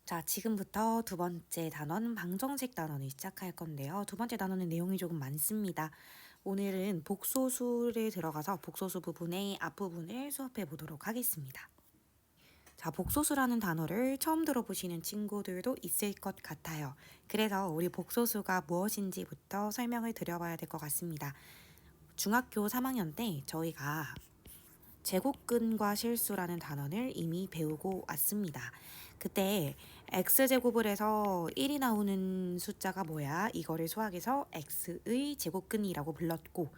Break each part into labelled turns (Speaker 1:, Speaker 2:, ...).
Speaker 1: 자, 지금부터 두 번째 단원 방정식 단원을 시작할 건데요. 두 번째 단원은 내용이 조금 많습니다. 오늘은 복소수를 들어가서 복소수 부분의 앞부분을 수업해 보도록 하겠습니다. 자, 복소수라는 단어를 처음 들어보시는 친구들도 있을 것 같아요. 그래서 우리 복소수가 무엇인지부터 설명을 드려봐야 될 것 같습니다. 중학교 3학년 때 저희가 제곱근과 실수라는 단원을 이미 배우고 왔습니다. 그때 x제곱을 해서 1이 나오는 숫자가 뭐야? 이거를 수학에서 x의 제곱근이라고 불렀고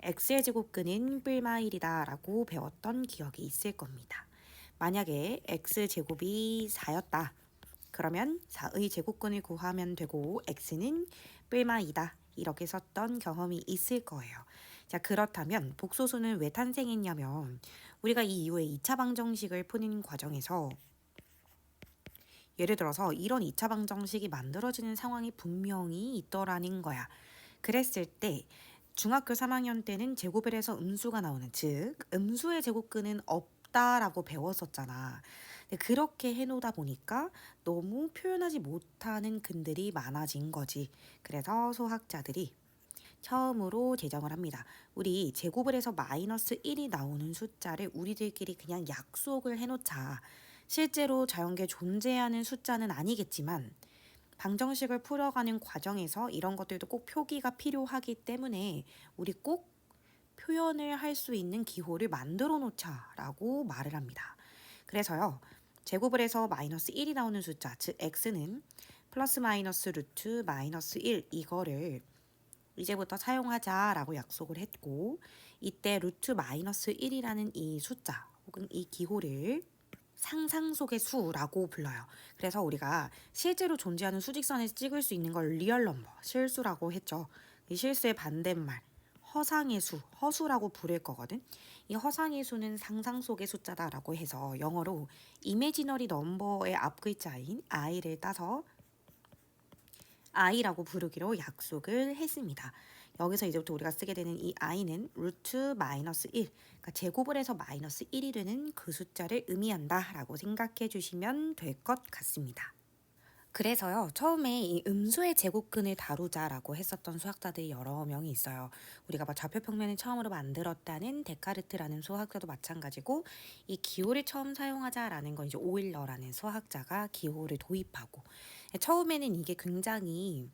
Speaker 1: x의 제곱근은 뿔마 1이다 라고 배웠던 기억이 있을 겁니다. 만약에 x제곱이 4였다. 그러면 4의 제곱근을 구하면 되고 x는 뿔마 2다. 이렇게 썼던 경험이 있을 거예요. 자, 그렇다면 복소수는 왜 탄생했냐면 우리가 이 이후에 2차 방정식을 푸는 과정에서 예를 들어서 이런 2차 방정식이 만들어지는 상황이 분명히 있더라는 거야. 그랬을 때 중학교 3학년 때는 제곱을 해서 음수가 나오는, 즉 음수의 제곱근은 없다라고 배웠었잖아. 근데 그렇게 해놓다 보니까 너무 표현하지 못하는 근들이 많아진 거지. 그래서 수학자들이 처음으로 제정을 합니다. 우리 제곱을 해서 마이너스 1이 나오는 숫자를 우리들끼리 그냥 약속을 해놓자. 실제로 자연계에 존재하는 숫자는 아니겠지만 방정식을 풀어가는 과정에서 이런 것들도 꼭 표기가 필요하기 때문에 우리 꼭 표현을 할 수 있는 기호를 만들어 놓자라고 말을 합니다. 그래서요. 제곱을 해서 마이너스 1이 나오는 숫자, 즉 x는 플러스 마이너스 루트 마이너스 1 이거를 이제부터 사용하자라고 약속을 했고 이때 루트 마이너스 1이라는 이 숫자 혹은 이 기호를 상상 속의 수라고 불러요. 그래서 우리가 실제로 존재하는 수직선에서 찍을 수 있는 걸 리얼 넘버, 실수라고 했죠. 이 실수의 반대말, 허상의 수, 허수라고 부를 거거든. 이 허상의 수는 상상 속의 숫자다라고 해서 영어로 imaginary number의 앞 글자인 i를 따서 i라고 부르기로 약속을 했습니다. 여기서 이제부터 우리가 쓰게 되는 이 i는 루트 마이너스 1, 그러니까 제곱을 해서 마이너스 1이 되는 그 숫자를 의미한다 라고 생각해 주시면 될 것 같습니다. 그래서요, 처음에 이 음수의 제곱근을 다루자라고 했었던 수학자들이 여러 명이 있어요. 우리가 좌표평면을 처음으로 만들었다는 데카르트라는 수학자도 마찬가지고, 이 기호를 처음 사용하자라는 건 이제 오일러라는 수학자가 기호를 도입하고, 처음에는 이게 굉장히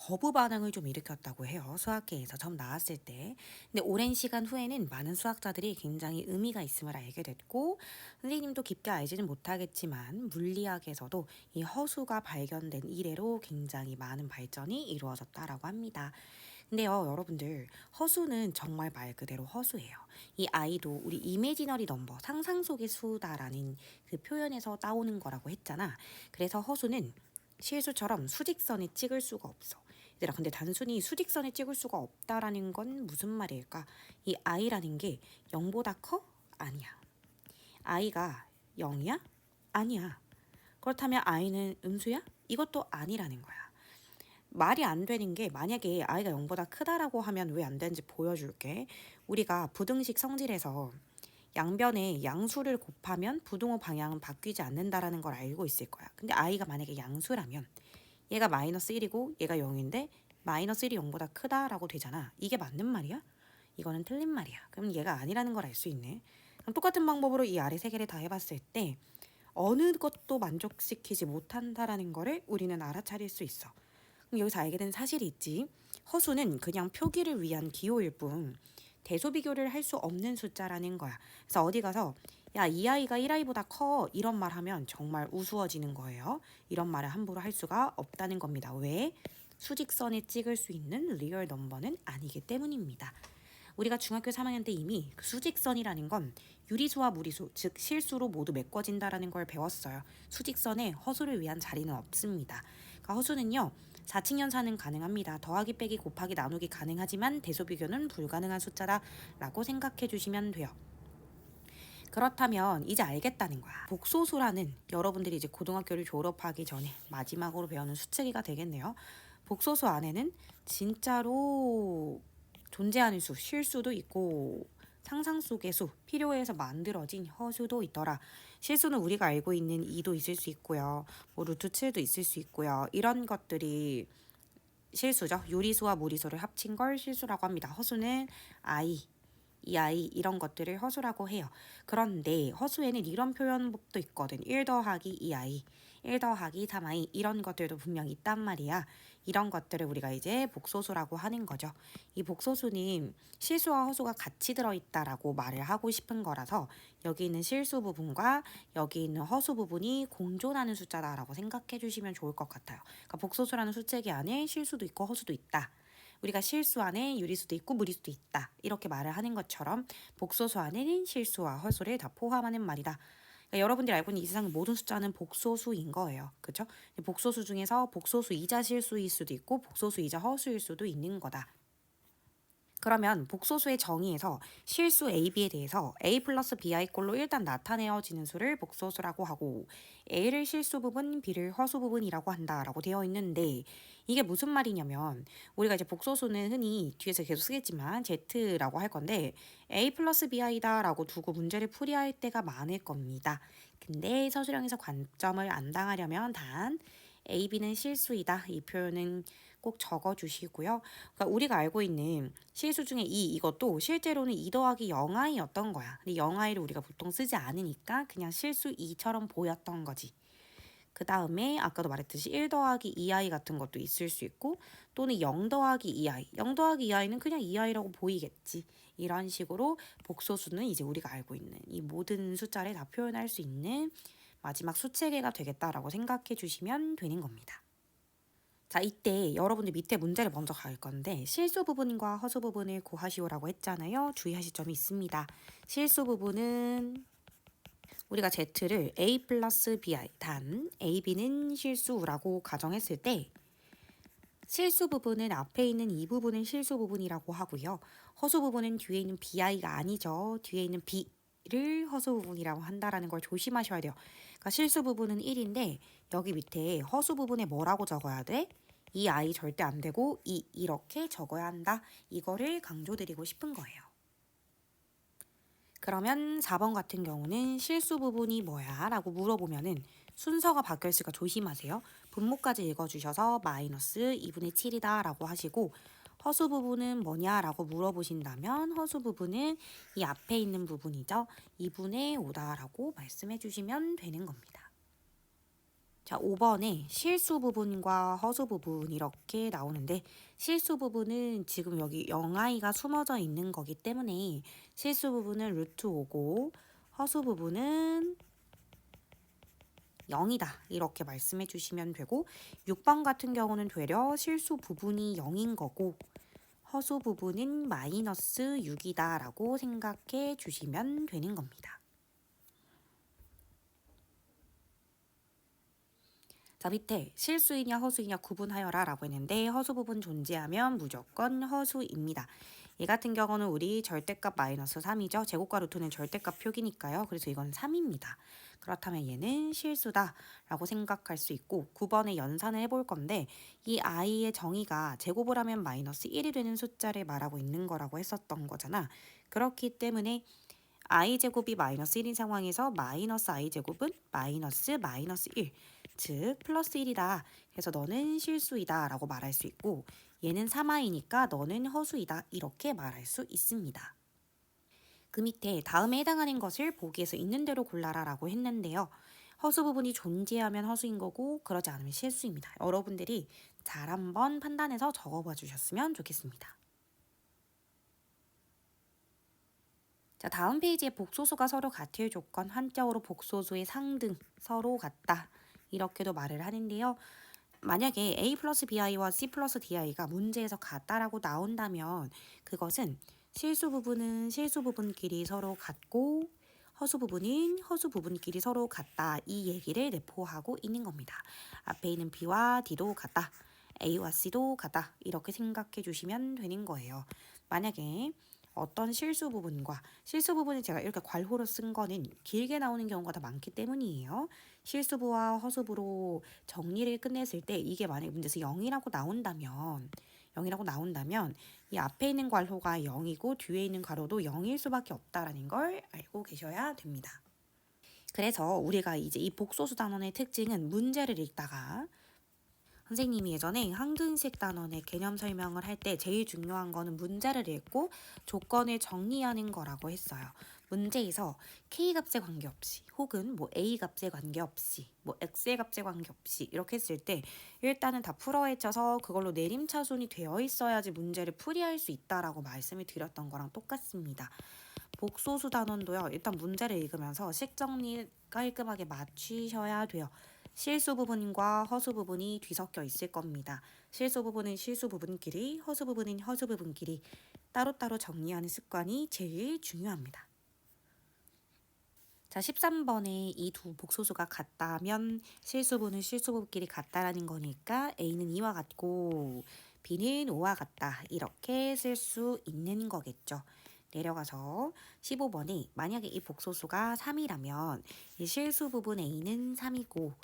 Speaker 1: 거부 반응을 좀 일으켰다고 해요. 수학계에서 처음 나왔을 때. 근데 오랜 시간 후에는 많은 수학자들이 굉장히 의미가 있음을 알게 됐고 선생님도 깊게 알지는 못하겠지만 물리학에서도 이 허수가 발견된 이래로 굉장히 많은 발전이 이루어졌다라고 합니다. 근데요, 여러분들 허수는 정말 말 그대로 허수예요. 이 아이도 우리 이미지너리 넘버, 상상 속의 수다라는 그 표현에서 따오는 거라고 했잖아. 그래서 허수는 실수처럼 수직선에 찍을 수가 없어. 얘들아, 근데 단순히 수직선에 찍을 수가 없다라는 건 무슨 말일까? 이 i라는 게 0보다 커? 아니야. i가 0이야? 아니야. 그렇다면 i는 음수야? 이것도 아니라는 거야. 말이 안 되는 게 만약에 i가 0보다 크다라고 하면 왜 안 되는지 보여줄게. 우리가 부등식 성질에서 양변에 양수를 곱하면 부등호 방향은 바뀌지 않는다라는 걸 알고 있을 거야. 근데 i가 만약에 양수라면 얘가 마이너스 1이고 얘가 0인데 마이너스 1이 0보다 크다라고 되잖아. 이게 맞는 말이야? 이거는 틀린 말이야. 그럼 얘가 아니라는 걸 알 수 있네. 그럼 똑같은 방법으로 이 아래 세 개를 다 해봤을 때 어느 것도 만족시키지 못한다라는 거를 우리는 알아차릴 수 있어. 그럼 여기서 알게 된 사실이 있지. 허수는 그냥 표기를 위한 기호일 뿐 대소비교를 할 수 없는 숫자라는 거야. 그래서 어디 가서 야, 이 아이가 1아이보다 커 이런 말 하면 정말 우스워지는 거예요. 이런 말을 함부로 할 수가 없다는 겁니다. 왜? 수직선에 찍을 수 있는 리얼 넘버는 아니기 때문입니다. 우리가 중학교 3학년 때 이미 그 수직선이라는 건 유리수와 무리수, 즉 실수로 모두 메꿔진다라는 걸 배웠어요. 수직선에 허수를 위한 자리는 없습니다. 그러니까 허수는요. 4층연산은 가능합니다. 더하기 빼기 곱하기 나누기 가능하지만 대소비교는 불가능한 숫자다라고 생각해 주시면 돼요. 그렇다면 이제 알겠다는 거야. 복소수라는 여러분들이 이제 고등학교를 졸업하기 전에 마지막으로 배우는 수치기가 되겠네요. 복소수 안에는 진짜로 존재하는 수, 실수도 있고 상상 속의 수, 필요해서 만들어진 허수도 있더라. 실수는 우리가 알고 있는 2도 있을 수 있고요. 뭐 루트 7도 있을 수 있고요. 이런 것들이 실수죠. 요리수와 무리수를 합친 걸 실수라고 합니다. 허수는 I, 이 아이 이런 것들을 허수라고 해요. 그런데 허수에는 이런 표현법도 있거든. 1 더하기 2i, 1 더하기 3i 이런 것들도 분명 있단 말이야. 이런 것들을 우리가 이제 복소수라고 하는 거죠. 이 복소수는 실수와 허수가 같이 들어있다라고 말을 하고 싶은 거라서 여기 있는 실수 부분과 여기 있는 허수 부분이 공존하는 숫자다라고 생각해 주시면 좋을 것 같아요. 그러니까 복소수라는 수체계 안에 실수도 있고 허수도 있다. 우리가 실수 안에 유리수도 있고 무리수도 있다. 이렇게 말을 하는 것처럼 복소수 안에는 실수와 허수를 다 포함하는 말이다. 그러니까 여러분들이 알고 있는 이 세상 모든 숫자는 복소수인 거예요. 그렇죠? 복소수 중에서 복소수이자 실수일 수도 있고 복소수이자 허수일 수도 있는 거다. 그러면 복소수의 정의에서 실수 A, B에 대해서 A 플러스 BI 꼴로 일단 나타내어지는 수를 복소수라고 하고 A를 실수 부분, B를 허수 부분이라고 한다라고 되어 있는데 이게 무슨 말이냐면 우리가 이제 복소수는 흔히 뒤에서 계속 쓰겠지만 Z라고 할 건데 A 플러스 BI다 라고 두고 문제를 풀이할 때가 많을 겁니다. 근데 서술형에서 관점을 안 당하려면 단 A, B는 실수이다. 이 표현은 꼭 적어주시고요. 그러니까 우리가 알고 있는 실수 중에 이것도 실제로는 2 더하기 0i였던 거야. 근데 0i를 우리가 보통 쓰지 않으니까 그냥 실수 2처럼 보였던 거지. 그 다음에 아까도 말했듯이 1 더하기 2i 같은 것도 있을 수 있고 또는 0 더하기 2i. 0 더하기 2i는 그냥 2i라고 보이겠지. 이런 식으로 복소수는 이제 우리가 알고 있는 이 모든 숫자를 다 표현할 수 있는 마지막 수체계가 되겠다라고 생각해 주시면 되는 겁니다. 자, 이때 여러분들 밑에 문제를 먼저 갈 건데 실수 부분과 허수 부분을 구하시오라고 했잖아요. 주의하실 점이 있습니다. 실수 부분은 우리가 Z를 A 플러스 BI 단 AB는 실수라고 가정했을 때 실수 부분은 앞에 있는 이 부분을 실수 부분이라고 하고요. 허수 부분은 뒤에 있는 BI가 아니죠. 뒤에 있는 B를 허수 부분이라고 한다라는 걸 조심하셔야 돼요. 그러니까 실수 부분은 1인데 여기 밑에 허수 부분에 뭐라고 적어야 돼? 이 I 절대 안 되고 이렇게 적어야 한다. 이거를 강조드리고 싶은 거예요. 그러면 4번 같은 경우는 실수 부분이 뭐야? 라고 물어보면은 순서가 바뀌었으니까 조심하세요. 분모까지 읽어주셔서 마이너스 2분의 7이다 라고 하시고 허수 부분은 뭐냐? 라고 물어보신다면 허수 부분은 이 앞에 있는 부분이죠. 2분의 5다 라고 말씀해 주시면 되는 겁니다. 자, 5번에 실수 부분과 허수 부분 이렇게 나오는데 실수 부분은 지금 여기 0i가 숨어져 있는 거기 때문에 실수 부분은 루트 5고 허수 부분은 0이다 이렇게 말씀해 주시면 되고 6번 같은 경우는 되려 실수 부분이 0인 거고 허수 부분은 마이너스 6이다 라고 생각해 주시면 되는 겁니다. 자, 밑에 실수이냐 허수이냐 구분하여라 라고 했는데 허수 부분 존재하면 무조건 허수입니다. 얘 같은 경우는 우리 절대값 마이너스 3이죠. 제곱과 루트는 절대값 표기니까요. 그래서 이건 3입니다. 그렇다면 얘는 실수다 라고 생각할 수 있고 9번에 연산을 해볼 건데 이 i의 정의가 제곱을 하면 마이너스 1이 되는 숫자를 말하고 있는 거라고 했었던 거잖아. 그렇기 때문에 i제곱이 마이너스 1인 상황에서 마이너스 i제곱은 마이너스 1, 즉 플러스 1이다. 그래서 너는 실수이다 라고 말할 수 있고 얘는 3i니까 너는 허수이다 이렇게 말할 수 있습니다. 그 밑에 다음에 해당하는 것을 보기에서 있는 대로 골라라 라고 했는데요. 허수 부분이 존재하면 허수인 거고 그러지 않으면 실수입니다. 여러분들이 잘 한번 판단해서 적어봐 주셨으면 좋겠습니다. 자, 다음 페이지에 복소수가 서로 같을 조건, 한자어로 복소수의 상등, 서로 같다. 이렇게도 말을 하는데요. 만약에 A 플러스 BI와 C 플러스 DI가 문제에서 같다라고 나온다면 그것은 실수 부분은 실수 부분끼리 서로 같고 허수 부분은 허수 부분끼리 서로 같다. 이 얘기를 내포하고 있는 겁니다. 앞에 있는 B와 D도 같다. A와 C도 같다. 이렇게 생각해 주시면 되는 거예요. 만약에 어떤 실수 부분을 제가 이렇게 괄호로 쓴 거는 길게 나오는 경우가 더 많기 때문이에요. 실수부와 허수부로 정리를 끝냈을 때 이게 만약에 문제에서 0이라고 나온다면 0이라고 나온다면 이 앞에 있는 괄호가 0이고 뒤에 있는 괄호도 0일 수밖에 없다라는 걸 알고 계셔야 됩니다. 그래서 우리가 이제 이 복소수 단원의 특징은 문제를 읽다가 선생님이 예전에 한글식 단원의 개념 설명을 할 때 제일 중요한 거는 문제를 읽고 조건을 정리하는 거라고 했어요. 문제에서 K값에 관계없이 혹은 뭐 A값에 관계없이 뭐 X의 값에 관계없이 이렇게 했을 때 일단은 다 풀어헤쳐서 그걸로 내림차순이 되어 있어야지 문제를 풀이할 수 있다라고 말씀을 드렸던 거랑 똑같습니다. 복소수 단원도요. 일단 문제를 읽으면서 식정리 깔끔하게 맞추셔야 돼요. 실수 부분과 허수 부분이 뒤섞여 있을 겁니다. 실수 부분은 실수 부분끼리, 허수 부분은 허수 부분끼리 따로따로 정리하는 습관이 제일 중요합니다. 자, 13번에 이 두 복소수가 같다면 실수부는 실수부끼리 같다라는 거니까 A는 2와 같고 B는 5와 같다. 이렇게 쓸 수 있는 거겠죠. 내려가서 15번에 만약에 이 복소수가 3이라면 이 실수 부분 A는 3이고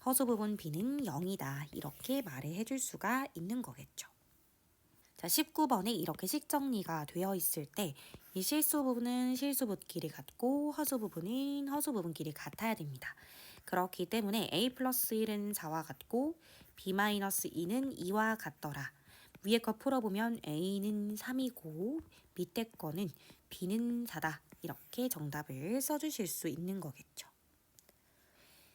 Speaker 1: 허수 부분 B는 0이다. 이렇게 말을 해줄 수가 있는 거겠죠. 자, 19번에 이렇게 식정리가 되어 있을 때 이 실수 부분은 실수 부분끼리 같고 허수 부분은 허수 부분끼리 같아야 됩니다. 그렇기 때문에 A 플러스 1은 4와 같고 B 마이너스 2는 2와 같더라. 위에 거 풀어보면 A는 3이고 밑에 거는 B는 4다. 이렇게 정답을 써주실 수 있는 거겠죠.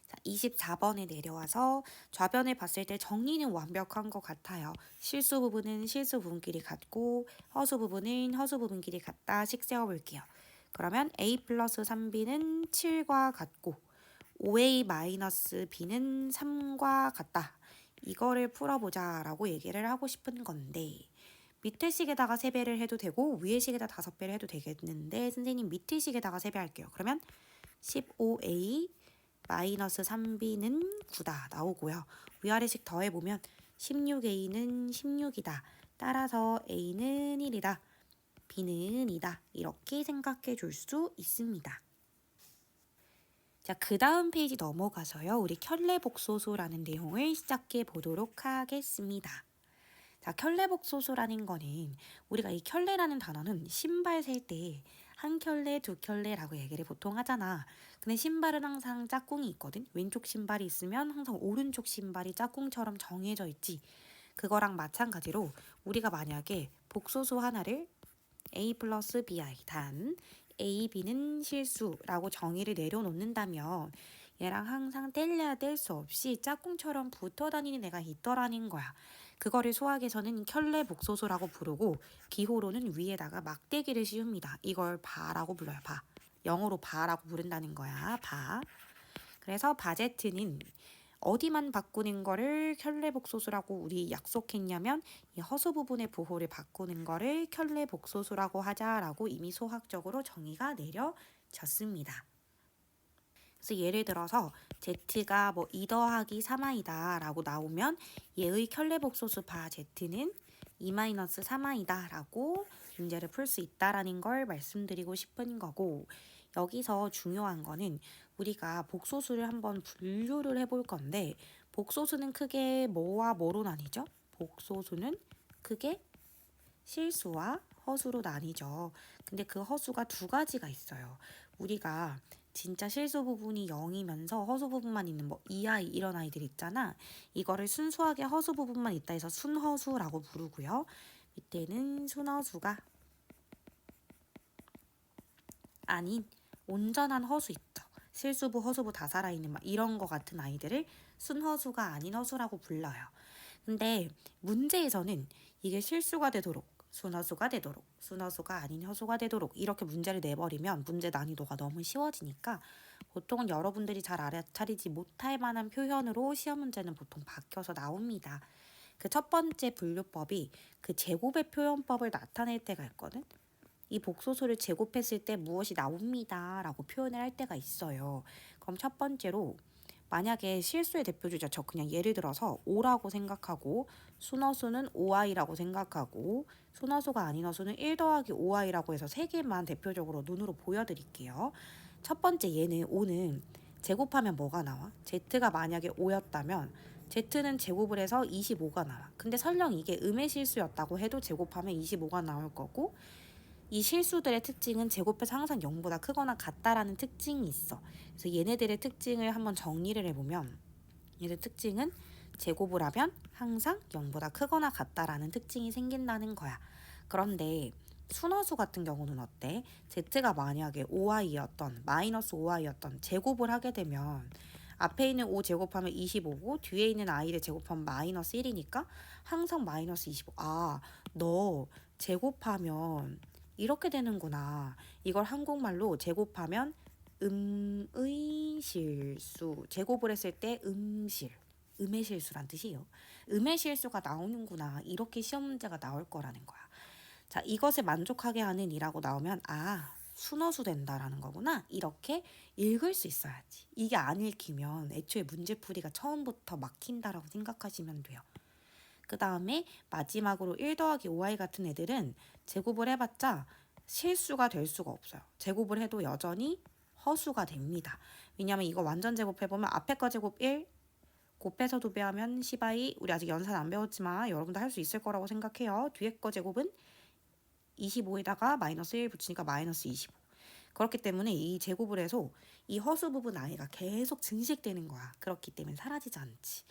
Speaker 1: 자, 24번에 내려와서 좌변을 봤을 때 정리는 완벽한 것 같아요. 실수 부분은 실수 부분끼리 같고 허수 부분은 허수 부분끼리 같다식 세워볼게요. 그러면 A 플러스 3B는 7과 같고 5A 마이너스 B는 3과 같다. 이거를 풀어보자 라고 얘기를 하고 싶은 건데 밑에 식에다가 3배를 해도 되고 위에 식에다 5배를 해도 되겠는데 선생님 밑에 식에다가 3배 할게요. 그러면 15A 마이너스 3B는 9다 나오고요. 위아래식 더해보면 16A는 16이다. 따라서 A는 1이다. B는 2다. 이렇게 생각해 줄 수 있습니다. 자, 그 다음 페이지 넘어가서요. 우리 켤레복소수라는 내용을 시작해 보도록 하겠습니다. 자, 켤레복소수라는 거는 우리가 이 켤레라는 단어는 신발 셀 때 한 켤레, 두 켤레라고 얘기를 보통 하잖아. 근데 신발은 항상 짝꿍이 있거든. 왼쪽 신발이 있으면 항상 오른쪽 신발이 짝꿍처럼 정해져 있지. 그거랑 마찬가지로 우리가 만약에 복소수 하나를 A 플러스 BI 단 A, B는 실수라고 정의를 내려놓는다면 얘랑 항상 뗄래야 뗄 수 없이 짝꿍처럼 붙어 다니는 애가 있더라는 거야. 그거를 수학에서는 켤레 복소수라고 부르고 기호로는 위에다가 막대기를 씌웁니다. 이걸 바라고 불러요. 바. 영어로 바라고 부른다는 거야. 바. 그래서 바제트는 어디만 바꾸는 거를 켤레복소수라고 우리 약속했냐면 이 허수 부분의 부호를 바꾸는 거를 켤레복소수라고 하자라고 이미 수학적으로 정의가 내려졌습니다. 그래서 예를 들어서 z가 뭐 2 더하기 3i다 라고 나오면 얘의 켤레복소수 바 z는 2-3i다 라고 문제를 풀 수 있다라는 걸 말씀드리고 싶은 거고 여기서 중요한 거는 우리가 복소수를 한번 분류를 해볼 건데 복소수는 크게 뭐와 뭐로 나뉘죠? 복소수는 크게 실수와 허수로 나뉘죠. 근데 그 허수가 두 가지가 있어요. 우리가 진짜 실수 부분이 0이면서 허수 부분만 있는 뭐 2i 이런 아이들 있잖아. 이거를 순수하게 허수 부분만 있다 해서 순허수라고 부르고요. 밑에는 순허수가 아닌 온전한 허수 있죠. 실수부, 허수부 다 살아있는 막 이런 거 같은 아이들을 순허수가 아닌 허수라고 불러요. 근데 문제에서는 이게 실수가 되도록 순허수가 되도록 순허수가 아닌 허수가 되도록 이렇게 문제를 내버리면 문제 난이도가 너무 쉬워지니까 보통은 여러분들이 잘 알아차리지 못할 만한 표현으로 시험 문제는 보통 바뀌어서 나옵니다. 그 첫 번째 분류법이 그 제곱의 표현법을 나타낼 때가 있거든. 이 복소수를 제곱했을 때 무엇이 나옵니다 라고 표현을 할 때가 있어요. 그럼 첫 번째로 만약에 실수의 대표주자 저 그냥 예를 들어서 5라고 생각하고 순허수는 5i라고 생각하고 순허수가 아닌 허수는 1 더하기 5i라고 해서 3개만 대표적으로 눈으로 보여드릴게요. 첫 번째 얘는 5는 제곱하면 뭐가 나와? z가 만약에 5였다면 Z는 제곱을 해서 25가 나와. 근데 설령 이게 음의 실수였다고 해도 제곱하면 25가 나올 거고, 이 실수들의 특징은 제곱해서 항상 0보다 크거나 같다라는 특징이 있어. 그래서 얘네들의 특징을 한번 정리를 해보면, 얘들 특징은 제곱을 하면 항상 0보다 크거나 같다라는 특징이 생긴다는 거야. 그런데 순허수 같은 경우는 어때? Z가 만약에 5i였던 마이너스 5i였던 제곱을 하게 되면 앞에 있는 5 제곱하면 25고 뒤에 있는 i를 제곱하면 마이너스 1이니까 항상 마이너스 25. 아, 너 제곱하면 이렇게 되는구나. 이걸 한국말로 제곱하면 음의 실수. 제곱을 했을 때 음실. 음의 실수란 뜻이에요. 음의 실수가 나오는구나. 이렇게 시험 문제가 나올 거라는 거야. 자, 이것을 만족하게 하는 이라고 나오면 순허수 된다라는 거구나. 이렇게 읽을 수 있어야지. 이게 안 읽히면 애초에 문제풀이가 처음부터 막힌다라고 생각하시면 돼요. 그 다음에 마지막으로 1 더하기 5i 같은 애들은 제곱을 해봤자 실수가 될 수가 없어요. 제곱을 해도 여전히 허수가 됩니다. 왜냐면 이거 완전 제곱해보면 앞에 거 제곱 1, 곱해서 2배하면 10i. 우리 아직 연산 안 배웠지만 여러분도 할 수 있을 거라고 생각해요. 뒤에 거 제곱은 25에다가 마이너스 1 붙이니까 마이너스 25. 그렇기 때문에 이 제곱을 해서 이 허수 부분 i가 계속 증식되는 거야. 그렇기 때문에 사라지지 않지.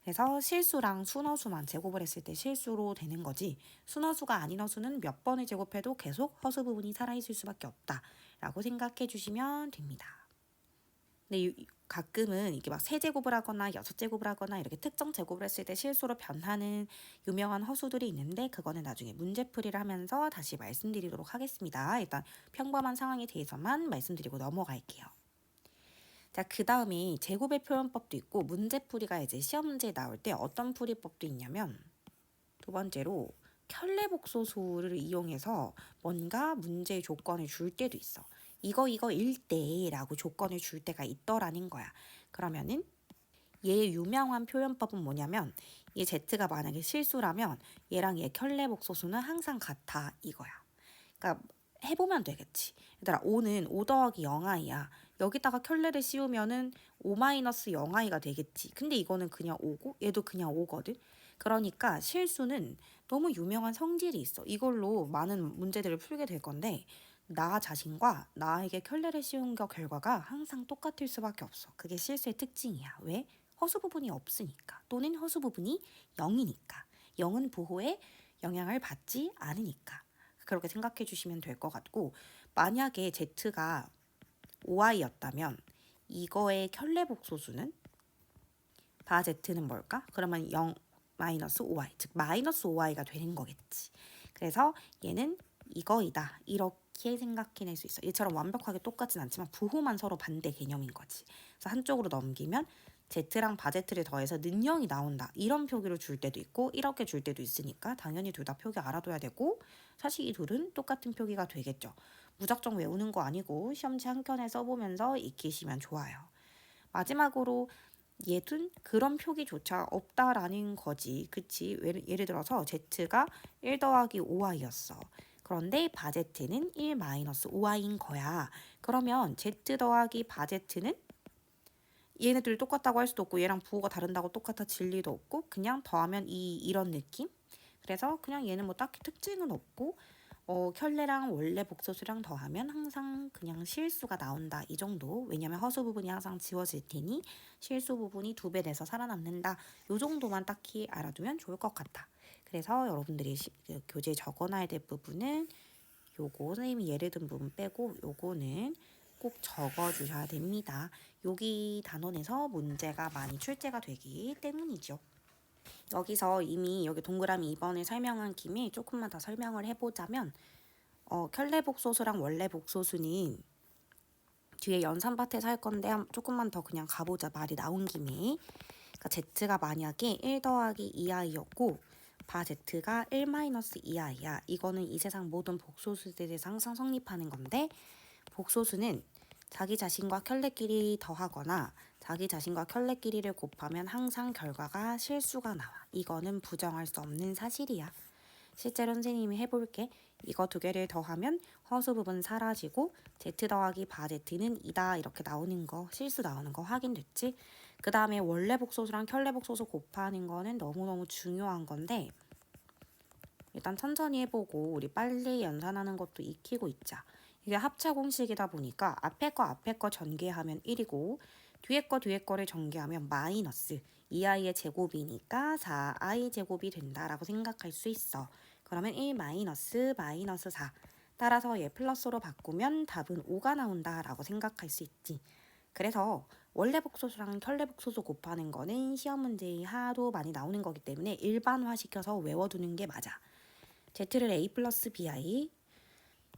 Speaker 1: 그래서 실수랑 순허수만 제곱을 했을 때 실수로 되는 거지, 순허수가 아닌 허수는 몇 번을 제곱해도 계속 허수 부분이 살아있을 수밖에 없다라고 생각해 주시면 됩니다. 근데 가끔은 이게 막 3제곱을 하거나 6제곱을 하거나 이렇게 특정 제곱을 했을 때 실수로 변하는 유명한 허수들이 있는데 그거는 나중에 문제풀이를 하면서 다시 말씀드리도록 하겠습니다. 일단 평범한 상황에 대해서만 말씀드리고 넘어갈게요. 자, 그 다음에 제곱의 표현법도 있고 문제풀이가 이제 시험 문제에 나올 때 어떤 풀이법도 있냐면, 두 번째로 켤레복소수를 이용해서 뭔가 문제의 조건을 줄 때도 있어. 이거일 때라고 조건을 줄 때가 있더라는 거야. 그러면은 얘의 유명한 표현법은 뭐냐면, 얘 Z가 만약에 실수라면 얘랑 얘 켤레복소수는 항상 같아 이거야. 그러니까 해보면 되겠지. 얘들아, 5는 5 더하기 0i야. 여기다가 켤레를 씌우면은 5 마이너스 0i가 되겠지. 근데 이거는 그냥 5고 얘도 그냥 5거든. 그러니까 실수는 너무 유명한 성질이 있어. 이걸로 많은 문제들을 풀게 될 건데, 나 자신과 나에게 켤레를 씌운 결과가 항상 똑같을 수밖에 없어. 그게 실수의 특징이야. 왜? 허수 부분이 없으니까. 또는 허수 부분이 0이니까. 0은 보호에 영향을 받지 않으니까. 그렇게 생각해 주시면 될 것 같고, 만약에 Z가 5i였다면 이거의 켤레복소수는 바 Z는 뭘까? 그러면 0 마이너스 5i, 즉 마이너스 5i가 되는 거겠지. 그래서 얘는 이거이다 이렇게 생각해낼 수 있어. 얘처럼 완벽하게 똑같진 않지만 부호만 서로 반대 개념인 거지. 그래서 한쪽으로 넘기면 Z랑 바제트를 더해서 는영이 나온다. 이런 표기를 줄 때도 있고 이렇게 줄 때도 있으니까 당연히 둘 다 표기 알아둬야 되고, 사실 이 둘은 똑같은 표기가 되겠죠. 무작정 외우는 거 아니고 시험지 한 켠에 써보면서 익히시면 좋아요. 마지막으로 얘는 그런 표기조차 없다라는 거지. 그치? 예를 들어서 Z가 1 더하기 5i였어. 그런데 바제트는 1 마이너스 5i인 거야. 그러면 Z 더하기 바제트는 얘네들 똑같다고 할 수도 없고 얘랑 부호가 다른다고 똑같아질 리도 없고 그냥 더하면 이런 느낌? 그래서 그냥 얘는 뭐 딱히 특징은 없고 켤레랑 원래 복소수랑 더하면 항상 그냥 실수가 나온다 이 정도. 왜냐면 허수 부분이 항상 지워질 테니 실수 부분이 2배 돼서 살아남는다. 요 정도만 딱히 알아두면 좋을 것 같아. 그래서 여러분들이 그 교재에 적어놔야 될 부분은 요거 선생님이 예를 든 부분 빼고 요거는 꼭 적어주셔야 됩니다. 여기 단원에서 문제가 많이 출제가 되기 때문이죠. 여기서 이미 여기 동그라미 2번을 설명한 김에 조금만 더 설명을 해보자면, 켤레복소수랑 원래복소수는 뒤에 연산 파트에서 할 건데 조금만 더 그냥 가보자. 말이 나온 김에. 그러니까 Z가 만약에 1 더하기 2i였고 바 Z가 1 마이너스 2i야. 이거는 이 세상 모든 복소수들에서 항상 성립하는 건데, 복소수는 자기 자신과 켤레끼리 더하거나 자기 자신과 켤레끼리를 곱하면 항상 결과가 실수가 나와. 이거는 부정할 수 없는 사실이야. 실제로 선생님이 해볼게. 이거 두 개를 더하면 허수 부분 사라지고 z 더하기 바 z는 2다 이렇게 나오는 거, 실수 나오는 거 확인됐지? 그 다음에 원래 복소수랑 켤레 복소수 곱하는 거는 너무너무 중요한 건데 일단 천천히 해보고 우리 빨리 연산하는 것도 익히고 있자. 이게 합차 공식이다 보니까 앞에 거 전개하면 1이고 뒤에 거를 전개하면 마이너스 2i의 제곱이니까 4i 제곱이 된다라고 생각할 수 있어. 그러면 1 마이너스 4. 따라서 얘 플러스로 바꾸면 답은 5가 나온다라고 생각할 수 있지. 그래서 원래 복소수랑 켤레 복소수 곱하는 거는 시험 문제에 하도 많이 나오는 거기 때문에 일반화시켜서 외워두는 게 맞아. z를 a 플러스 bi,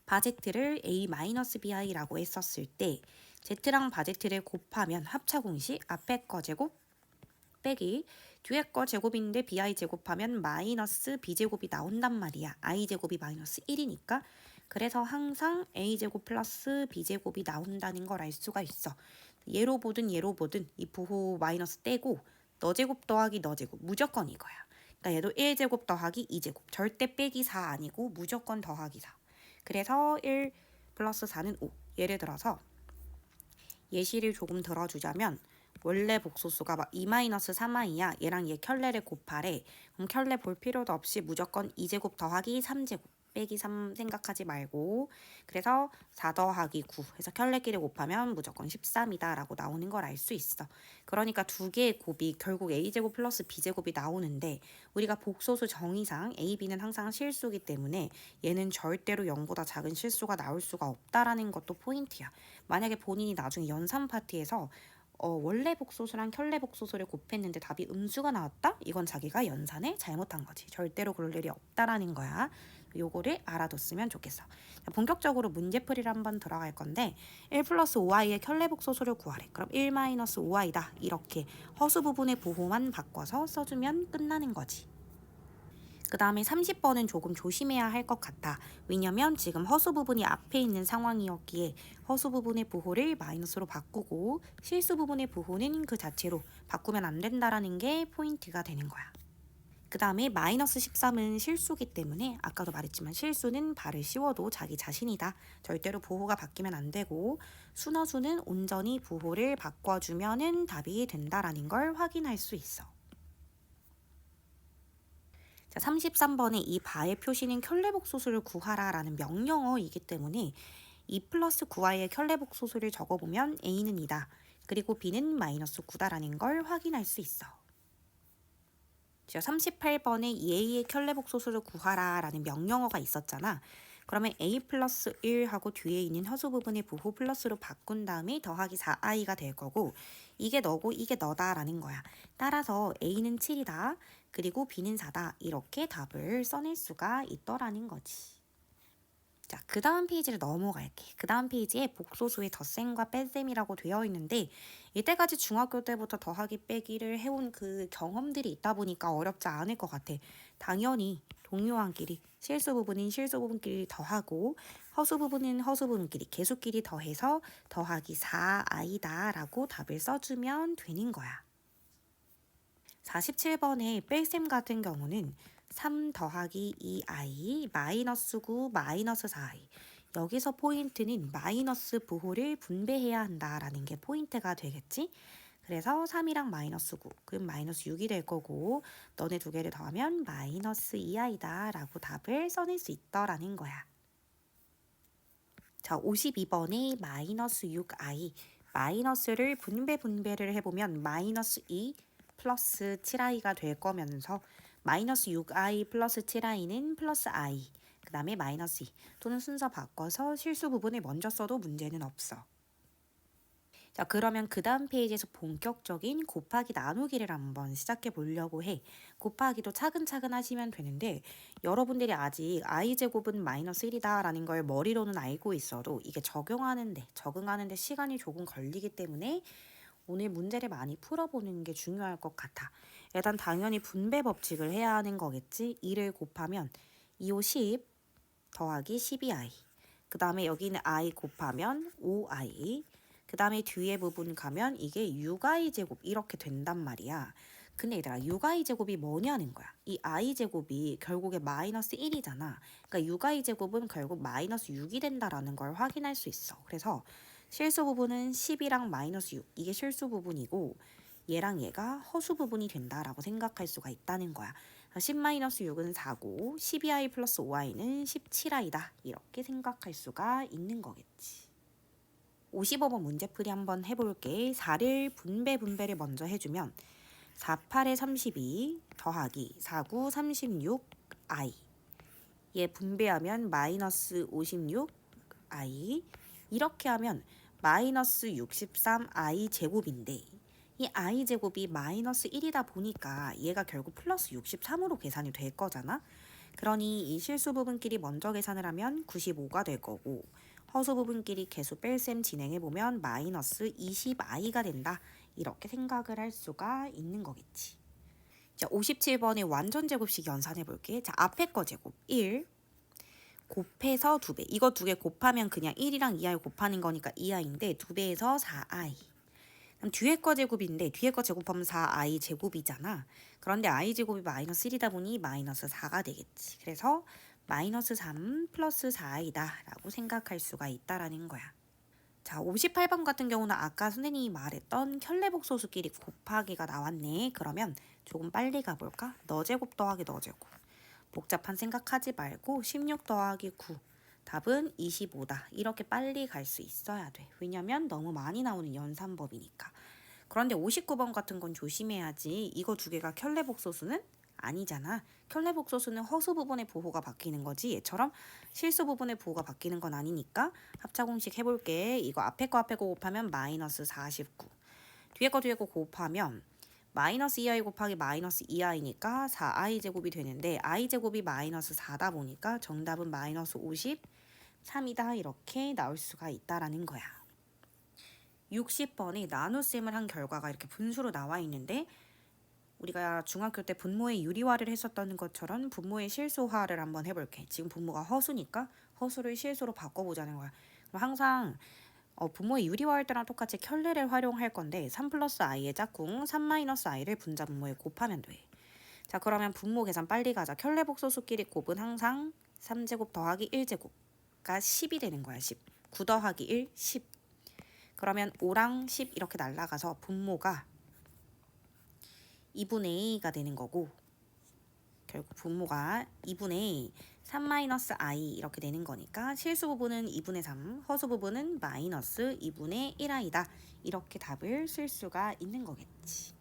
Speaker 1: 바제트를 a 마이너스 bi라고 했었을 때 z랑 바제트를 곱하면 합차 공식 앞에 거 제곱 빼기 뒤에 거 제곱인데 bi 제곱하면 마이너스 b제곱이 나온단 말이야. i 제곱이 마이너스 1이니까. 그래서 항상 a 제곱 플러스 b제곱이 나온다는 걸 알 수가 있어. 얘로 보든 이 부호 마이너스 떼고 너 제곱 더하기 너 제곱 무조건 이거야. 그러니까 얘도 1제곱 더하기 2제곱 절대 빼기 4 아니고 무조건 더하기 4. 그래서 1 플러스 4는 5. 예를 들어서 예시를 조금 들어주자면 원래 복소수가 2-3i야. 얘랑 얘 켤레를 곱하래. 그럼 켤레 볼 필요도 없이 무조건 2제곱 더하기 3제곱 빼기 3 생각하지 말고 그래서 4 더하기 9 해서 켤레끼리 곱하면 무조건 13이다 라고 나오는 걸 알 수 있어. 그러니까 두 개의 곱이 결국 a제곱 플러스 b제곱이 나오는데 우리가 복소수 정의상 a, b는 항상 실수이기 때문에 얘는 절대로 0보다 작은 실수가 나올 수가 없다라는 것도 포인트야. 만약에 본인이 나중에 연산 파트에서 원래 복소수랑 켤레 복소수를 곱했는데 답이 음수가 나왔다? 이건 자기가 연산을 잘못한 거지. 절대로 그럴 일이 없다라는 거야. 요거를 알아뒀으면 좋겠어. 자, 본격적으로 문제풀이를 한번 들어갈 건데 1 플러스 5i의 켤레 복소수를 구하래. 그럼 1 마이너스 5i다. 이렇게 허수 부분의 부호만 바꿔서 써주면 끝나는 거지. 그 다음에 30번은 조금 조심해야 할 것 같아. 왜냐면 지금 허수 부분이 앞에 있는 상황이었기에 허수 부분의 부호를 마이너스로 바꾸고 실수 부분의 부호는 그 자체로 바꾸면 안 된다라는 게 포인트가 되는 거야. 그 다음에 마이너스 13은 실수기 때문에 아까도 말했지만 실수는 발을 씌워도 자기 자신이다. 절대로 부호가 바뀌면 안 되고 순허수는 온전히 부호를 바꿔주면 답이 된다라는 걸 확인할 수 있어. 자, 33번에 이 바의 표시는 켤레복소수를 구하라 라는 명령어이기 때문에 2 플러스 9i의 켤레복소수를 적어보면 a는 2다. 그리고 b는 마이너스 9다라는 걸 확인할 수 있어. 자, 38번에 2a의 켤레복소수를 구하라 라는 명령어가 있었잖아. 그러면 a 플러스 1하고 뒤에 있는 허수 부분의 부호 플러스로 바꾼 다음에 더하기 4i가 될 거고 이게 너고 이게 너다라는 거야. 따라서 a는 7이다. 그리고 b는 4다. 이렇게 답을 써낼 수가 있더라는 거지. 자, 그 다음 페이지를 넘어갈게. 그 다음 페이지에 복소수의 덧셈과 뺄셈이라고 되어 있는데 이때까지 중학교 때부터 더하기 빼기를 해온 그 경험들이 있다 보니까 어렵지 않을 것 같아. 당연히 동요한끼리 실수 부분인 실수 부분끼리 더하고 허수 부분은 허수 부분끼리 개수끼리 더해서 더하기 4i다 라고 답을 써주면 되는 거야. 47번의 뺄셈 같은 경우는 3 더하기 2i 마이너스 9 마이너스 4i 여기서 포인트는 마이너스 부호를 분배해야 한다라는 게 포인트가 되겠지? 그래서 3이랑 마이너스 9 그럼 마이너스 6이 될 거고 너네 두 개를 더하면 마이너스 2i다 라고 답을 써낼 수 있더라는 거야. 자, 52번에 마이너스 6i 마이너스를 분배를 해보면 마이너스 2 플러스 7i가 될 거면서 마이너스 6i 플러스 7i는 플러스 i 그 다음에 마이너스 2 또는 순서 바꿔서 실수 부분을 먼저 써도 문제는 없어. 자, 그러면 그 다음 페이지에서 본격적인 곱하기 나누기를 한번 시작해 보려고 해. 곱하기도 차근차근 하시면 되는데 여러분들이 아직 i제곱은 마이너스 1이다 라는 걸 머리로는 알고 있어도 이게 적응하는데 시간이 조금 걸리기 때문에 오늘 문제를 많이 풀어보는 게 중요할 것 같아. 일단 당연히 분배 법칙을 해야 하는 거겠지. 2를 곱하면 2호 10 더하기 12i 그 다음에 여기는 i 곱하면 5i 그 다음에 뒤에 부분 가면 이게 6i 제곱 이렇게 된단 말이야. 근데 얘들아 6i 제곱이 뭐냐는 거야. 이 i 제곱이 결국에 마이너스 1이잖아. 그러니까 6i 제곱은 결국 마이너스 6이 된다라는 걸 확인할 수 있어. 그래서 실수 부분은 10이랑 마이너스 6 이게 실수 부분이고 얘랑 얘가 허수 부분이 된다라고 생각할 수가 있다는 거야. 10-6은 4고 12i 플러스 5i는 17i다. 이렇게 생각할 수가 있는 거겠지. 55번 문제풀이 한번 해볼게. 4를 분배를 먼저 해주면 4, 8에 32 더하기 4, 9, 36i 얘 분배하면 마이너스 56i 이렇게 하면 마이너스 63i 제곱인데 이 i 제곱이 마이너스 1이다 보니까 얘가 결국 플러스 63으로 계산이 될 거잖아. 그러니 이 실수 부분끼리 먼저 계산을 하면 95가 될 거고 허수 부분끼리 계수 뺄셈 진행해보면 마이너스 20i가 된다. 이렇게 생각을 할 수가 있는 거겠지. 자, 57번의 완전 제곱식 연산해볼게. 자, 앞에 거 제곱 1 곱해서 2배. 이거 2개 곱하면 그냥 1이랑 2i 곱하는 거니까 2i인데 2배에서 4i. 그럼 뒤에 거 제곱인데 뒤에 거 제곱하면 4i 제곱이잖아. 그런데 i 제곱이 마이너스 1이다 보니 마이너스 4가 되겠지. 그래서 마이너스 3 플러스 4i다 라고 생각할 수가 있다라는 거야. 자, 58번 같은 경우는 아까 선생님이 말했던 켤레복소수끼리 곱하기가 나왔네. 그러면 조금 빨리 가볼까? 너 제곱 더하기 너 제곱. 복잡한 생각하지 말고 16 더하기 9. 답은 25다. 이렇게 빨리 갈 수 있어야 돼. 왜냐면 너무 많이 나오는 연산법이니까. 그런데 59번 같은 건 조심해야지. 이거 두 개가 켤레복소수는 아니잖아. 켤레복소수는 허수 부분의 부호가 바뀌는 거지. 얘처럼 실수 부분의 부호가 바뀌는 건 아니니까 합차공식 해볼게. 이거 앞에 거 곱하면 마이너스 49. 뒤에 거 곱하면 마이너스 2i 곱하기 마이너스 2i니까 4i 제곱이 되는데 i 제곱이 마이너스 4다 보니까 정답은 마이너스 53이다. 이렇게 나올 수가 있다라는 거야. 60번에 나눗셈을 한 결과가 이렇게 분수로 나와 있는데 우리가 중학교 때 분모의 유리화를 했었던 것처럼 분모의 실수화를 한번 해볼게. 지금 분모가 허수니까 허수를 실수로 바꿔보자는 거야. 그럼 항상 분모의 유리화할 때랑 똑같이 켤레를 활용할 건데 3 플러스 i의 짝꿍 3 마이너스 i를 분자 분모에 곱하면 돼. 자, 그러면 분모 계산 빨리 가자. 켤레복소수끼리 곱은 항상 3제곱 더하기 1제곱가 10이 되는 거야. 10. 9 더하기 1, 10. 그러면 5랑 10 이렇게 날라가서 분모가 2분의 A가 되는 거고 결국 분모가 2분의 3-i 이렇게 되는 거니까 실수 부분은 2분의 3, 허수 부분은 마이너스 2분의 1i다. 이렇게 답을 쓸 수가 있는 거겠지.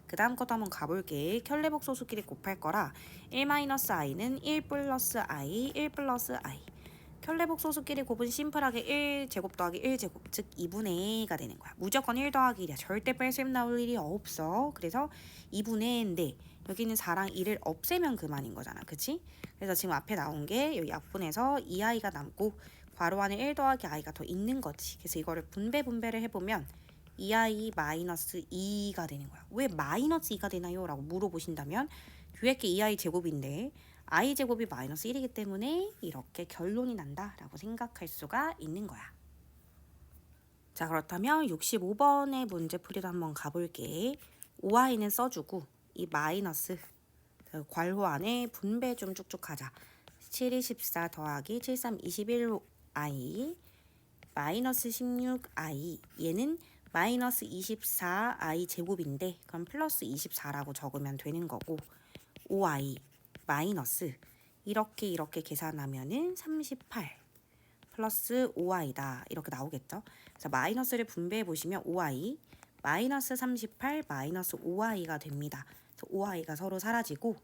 Speaker 1: 그 다음 것도 한번 가볼게. 켤레복소수끼리 곱할 거라 1-i는 1 플러스 i, 1 플러스 i. 켤레복소수끼리 곱은 심플하게 1제곱 더하기 1제곱 즉 2분의 A가 되는 거야. 무조건 1 더하기 1이야. 절대 뺄셈 나올 일이 없어. 그래서 2분의 A인데 여기는 4랑 2를 없애면 그만인 거잖아. 그치? 그래서 지금 앞에 나온 게 여기 약분해서 2i가 남고 괄호 안에 1 더하기 i가 더 있는 거지. 그래서 이거를 분배를 해보면 2i 마이너스 2가 되는 거야. 왜 마이너스 2가 되나요? 라고 물어보신다면 뒤에 게 2i 제곱인데 i 제곱이 마이너스 1이기 때문에 이렇게 결론이 난다라고 생각할 수가 있는 거야. 자, 그렇다면 65번의 문제풀이도 한번 가볼게. 5i는 써주고 이 마이너스 괄호 안에 분배 좀 쭉쭉 하자. 7, 14 더하기 7, 3, 21i 마이너스 16i 얘는 마이너스 24i 제곱인데 그럼 플러스 24라고 적으면 되는 거고 5i 마이너스 이렇게 계산하면은 38 플러스 5i다 이렇게 나오겠죠. 그래서 마이너스를 분배해 보시면 5i 마이너스 38 마이너스 5i가 됩니다. 그래서 5i가 서로 사라지고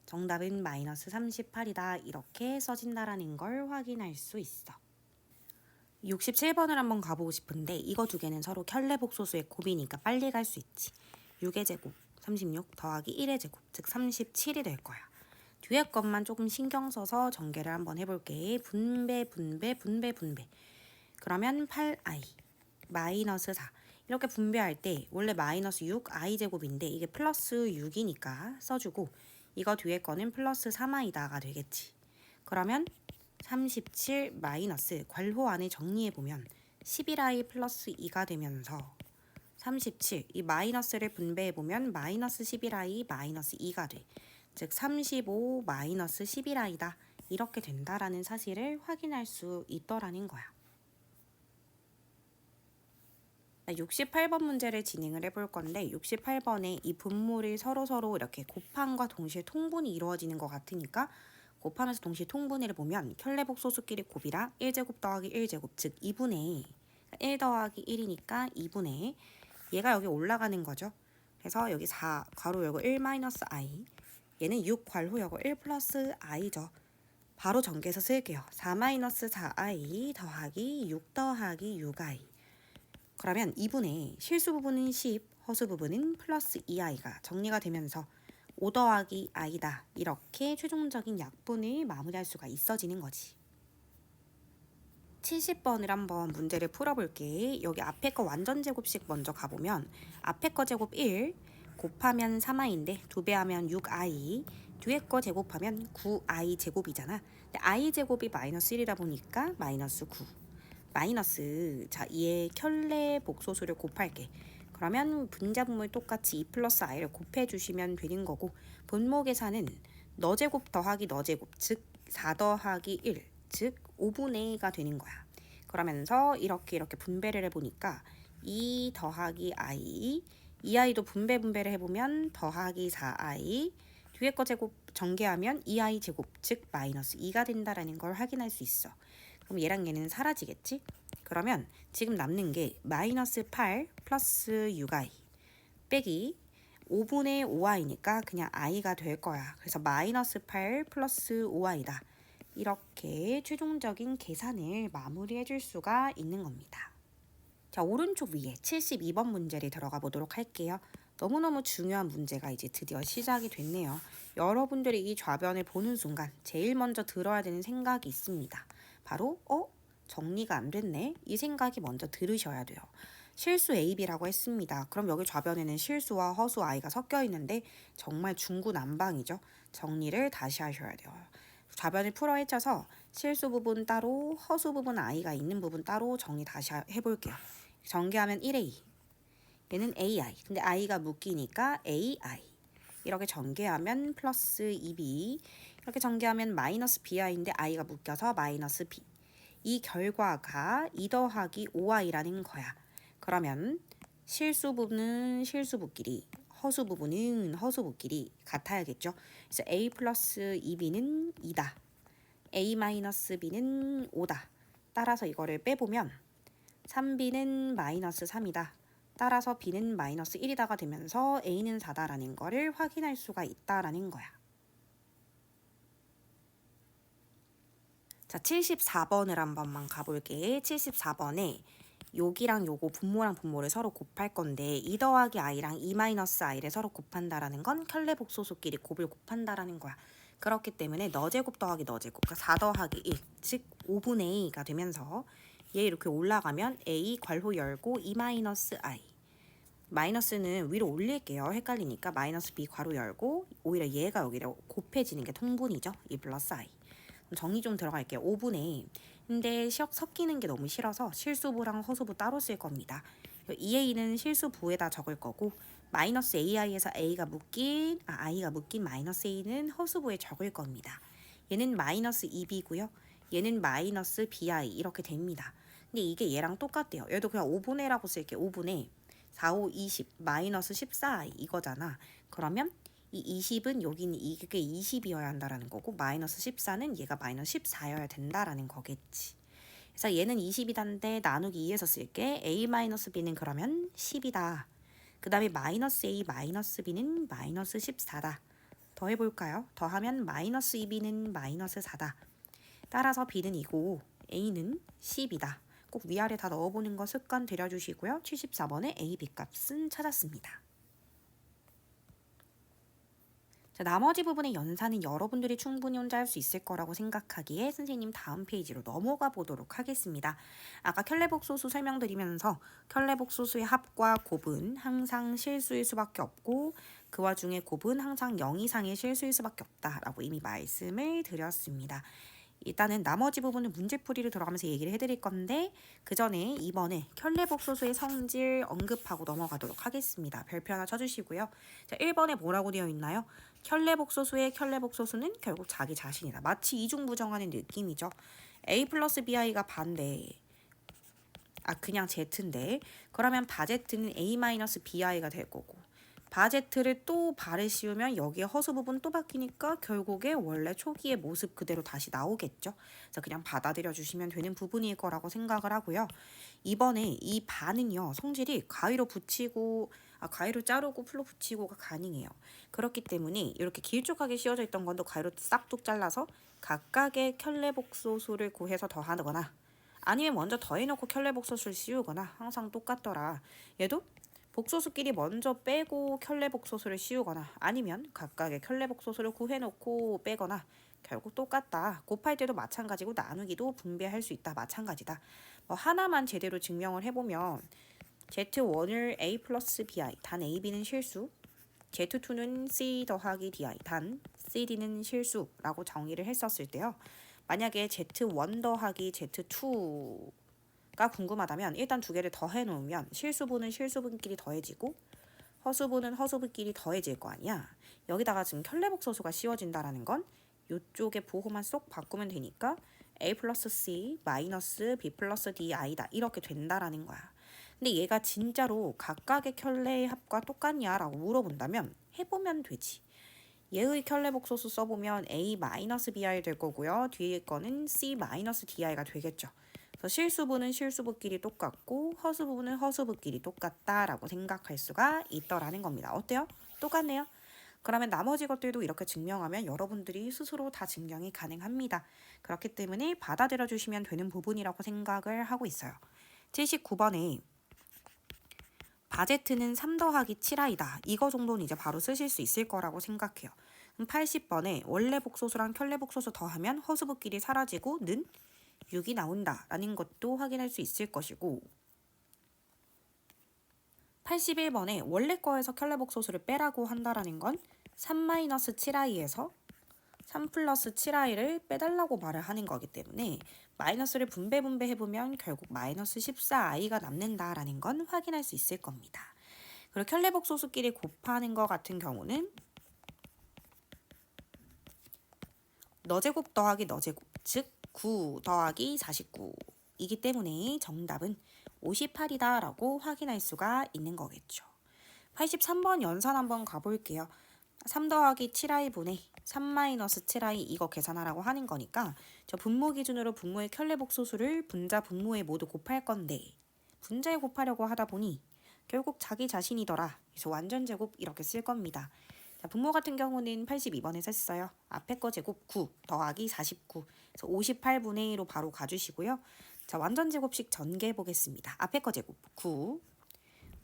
Speaker 1: 정답은 마이너스 38이다 이렇게 써진다라는 걸 확인할 수 있어. 67번을 한번 가보고 싶은데 이거 두 개는 서로 켤레복소수의 곱이니까 빨리 갈 수 있지. 6의 제곱 36 더하기 1의 제곱 즉 37이 될 거야. 뒤에 것만 조금 신경 써서 전개를 한번 해볼게. 분배. 그러면 8i 마이너스 4 이렇게 분배할 때 원래 마이너스 6i 제곱인데 이게 플러스 6이니까 써주고 이거 뒤에 거는 플러스 3i다가 되겠지. 그러면 37 마이너스 괄호 안에 정리해보면 11i 플러스 2가 되면서 37. 이 마이너스를 분배해보면 마이너스 11i 마이너스 2가 돼. 즉 35 마이너스 11i다. 이렇게 된다라는 사실을 확인할 수 있더라는 거야. 68번 문제를 진행을 해볼 건데 68번에 이 분모를 서로 이렇게 곱함과 동시에 통분이 이루어지는 것 같으니까 곱하면서 동시에 통분을 보면 켤레복 소수끼리 곱이라 1제곱 더하기 1제곱 즉 2분의 1 더하기 1이니까 2분의 얘가 여기 올라가는 거죠. 그래서 여기 4 괄호 열고 1 마이너스 i 얘는 6 괄호 열고 1 플러스 i죠. 바로 전개해서 쓸게요. 4 마이너스 4i 더하기 6 더하기 6i 그러면 2분의 실수 부분은 10, 허수 부분은 플러스 2i가 정리가 되면서 5 더하기 i다. 이렇게 최종적인 약분을 마무리할 수가 있어지는 거지. 70번을 한번 문제를 풀어볼게. 여기 앞에 거 완전 제곱식 먼저 가보면 앞에 거 제곱 1 곱하면 3i인데 2배 하면 6i 뒤에 거 제곱하면 9i 제곱이잖아. 근데 i 제곱이 마이너스 1이다 보니까 마이너스 9 마이너스 자 얘 켤레 복소수를 곱할게. 그러면 분자분모를 똑같이 2 플러스 i를 곱해주시면 되는 거고 분모 계산은 너 제곱 더하기 너 제곱 즉 4 더하기 1 즉 5분의 1가 되는 거야. 그러면서 이렇게 분배를 해보니까 2 더하기 i 2i도 분배를 해보면 더하기 4i 뒤에 거 제곱 전개하면 2i 제곱 즉 마이너스 2가 된다라는 걸 확인할 수 있어. 그럼 얘랑 얘는 사라지겠지? 그러면 지금 남는 게 마이너스 8 플러스 6i 빼기 5분의 5i니까 그냥 i가 될 거야. 그래서 마이너스 8 플러스 5i다. 이렇게 최종적인 계산을 마무리해 줄 수가 있는 겁니다. 자, 오른쪽 위에 72번 문제를 들어가 보도록 할게요. 너무너무 중요한 문제가 이제 드디어 시작이 됐네요. 여러분들이 이 좌변을 보는 순간 제일 먼저 들어야 되는 생각이 있습니다. 바로 정리가 안 됐네? 이 생각이 먼저 들으셔야 돼요. 실수 A, B라고 했습니다. 그럼 여기 좌변에는 실수와 허수 I가 섞여 있는데 정말 중구난방이죠. 정리를 다시 하셔야 돼요. 좌변을 풀어 헤쳐서 실수 부분 따로 허수 부분 I가 있는 부분 따로 정리 다시 해볼게요. 전개하면 1A 얘는 AI 근데 I가 묶이니까 AI 이렇게 전개하면 플러스 2B 이렇게 전개하면 마이너스 BI인데 I가 묶여서 마이너스 B 이 결과가 2 더하기 5i라는 거야. 그러면 실수 부분은 실수부끼리 허수 부분은 허수부끼리 같아야겠죠. 그래서 A 플러스 2B는 2다. A 마이너스 B는 5다. 따라서 이거를 빼보면 3B는 마이너스 3이다. 따라서 B는 마이너스 1이다가 되면서 A는 4다라는 거를 확인할 수가 있다라는 거야. 자, 74번을 한 번만 가볼게. 74번에 여기랑 요거 분모랑 분모를 서로 곱할 건데 2 더하기 i랑 2 마이너스 i를 서로 곱한다라는 건 켤레 복소수끼리 곱을 곱한다라는 거야. 그렇기 때문에 너 제곱 더하기 너 제곱 그러니까 4 더하기 1 즉 5분의 2가 되면서 얘 이렇게 올라가면 a 괄호 열고 2 마이너스 i 마이너스는 위로 올릴게요. 헷갈리니까 마이너스 b 괄호 열고 오히려 얘가 여기로 곱해지는 게 통분이죠. 2 플러스 i 정리 좀 들어갈게요. 5분의 근데 섞이는 게 너무 싫어서 실수부랑 허수부 따로 쓸 겁니다. 2a는 실수부에다 적을 거고 마이너스 ai에서 i가 묶인 마이너스 a는 허수부에 적을 겁니다. 얘는 마이너스 2b고요. 얘는 마이너스 bi 이렇게 됩니다. 근데 이게 얘랑 똑같대요. 얘도 그냥 5분의라고 쓸게. 5분의 4, 5, 20 마이너스 14i 이거잖아. 그러면 이 20은 여기는 이게 20이어야 한다라는 거고 마이너스 14는 얘가 마이너스 14여야 된다라는 거겠지. 그래서 얘는 20이단데 나누기 2에서 쓸게. a-b는 그러면 10이다. 그 다음에 마이너스 a 마이너스 b는 마이너스 14다. 더해볼까요? 더하면 마이너스 2b는 마이너스 4다. 따라서 b는 이고 a는 10이다. 꼭 위아래 다 넣어보는 거 습관 들여주시고요. 74번에 a, b 값은 찾았습니다. 자, 나머지 부분의 연산은 여러분들이 충분히 혼자 할 수 있을 거라고 생각하기에 선생님 다음 페이지로 넘어가 보도록 하겠습니다. 아까 켤레복소수 설명드리면서 켤레복소수의 합과 곱은 항상 실수일 수밖에 없고 그 와중에 곱은 항상 0 이상의 실수일 수밖에 없다라고 이미 말씀을 드렸습니다. 일단은 나머지 부분은 문제풀이를 들어가면서 얘기를 해드릴 건데 그 전에 이번에 켤레복소수의 성질 언급하고 넘어가도록 하겠습니다. 별표 하나 쳐주시고요. 자, 1번에 뭐라고 되어 있나요? 켤레복소수의 켤레복소수는 결국 자기 자신이다. 마치 이중부정하는 느낌이죠. A 플러스 BI가 반대. 그냥 Z인데 그러면 바제트는 A 마이너스 BI가 될 거고 바제트를 또 바를 씌우면 여기에 허수 부분 또 바뀌니까 결국에 원래 초기의 모습 그대로 다시 나오겠죠. 그래서 그냥 받아들여 주시면 되는 부분일 거라고 생각을 하고요. 이번에 이 반은요. 성질이 가위로 붙이고 가위로 자르고 풀로 붙이고가 가능해요. 그렇기 때문에 이렇게 길쭉하게 씌워져 있던 건도 가위로 싹둑 잘라서 각각의 켤레복소수를 구해서 더하거나 아니면 먼저 더해놓고 켤레복소수를 씌우거나 항상 똑같더라. 얘도 복소수끼리 먼저 빼고 켤레복소수를 씌우거나 아니면 각각의 켤레복소수를 구해놓고 빼거나 결국 똑같다. 곱할 때도 마찬가지고 나누기도 분배할 수 있다. 마찬가지다. 뭐 하나만 제대로 증명을 해보면 Z1을 A 플러스 BI 단 AB는 실수 Z2는 C 더하기 DI 단 CD는 실수라고 정의를 했었을 때요. 만약에 Z1 더하기 Z2가 궁금하다면 일단 두 개를 더해 놓으면 실수분은 실수분끼리 더해지고 허수분은 허수분끼리 더해질 거 아니야. 여기다가 지금 켤레복소수가 씌워진다라는 건 이쪽에 보호만 쏙 바꾸면 되니까 A 플러스 C 마이너스 B 플러스 DI다 이렇게 된다라는 거야. 근데 얘가 진짜로 각각의 켤레의 합과 똑같냐 라고 물어본다면 해보면 되지. 얘의 켤레복소수 써보면 A-BI 될 거고요. 뒤에 거는 C-DI가 되겠죠. 그래서 실수분은 실수분끼리 똑같고 허수부분은 허수부끼리 똑같다라고 생각할 수가 있더라는 겁니다. 어때요? 똑같네요. 그러면 나머지 것들도 이렇게 증명하면 여러분들이 스스로 다 증명이 가능합니다. 그렇기 때문에 받아들여 주시면 되는 부분이라고 생각을 하고 있어요. 79번에 바제트는 3 더하기 7i다. 이거 정도는 이제 바로 쓰실 수 있을 거라고 생각해요. 80번에 원래 복소수랑 켤레 복소수 더하면 허수부끼리 사라지고 는 6이 나온다 라는 것도 확인할 수 있을 것이고 81번에 원래 거에서 켤레 복소수를 빼라고 한다라는 건 3-7i에서 3 플러스 7i를 빼달라고 말을 하는 거기 때문에 마이너스를 분배해보면 결국 마이너스 14i가 남는다라는 건 확인할 수 있을 겁니다. 그리고 켤레복소수끼리 곱하는 것 같은 경우는 너제곱 더하기 너제곱, 즉 9 더하기 49이기 때문에 정답은 58이다 라고 확인할 수가 있는 거겠죠. 83번 연산 한번 가볼게요. 3 더하기 7i분의 3-7i 이거 계산하라고 하는 거니까 저 분모 기준으로 분모의 켤레복소수를 분자 분모에 모두 곱할 건데 분자에 곱하려고 하다 보니 결국 자기 자신이더라. 그래서 완전 제곱 이렇게 쓸 겁니다. 자, 분모 같은 경우는 82번에서 했어요. 앞에 거 제곱 9 더하기 49 그래서 58분의 1로 바로 가주시고요. 자, 완전 제곱식 전개해 보겠습니다. 앞에 거 제곱 9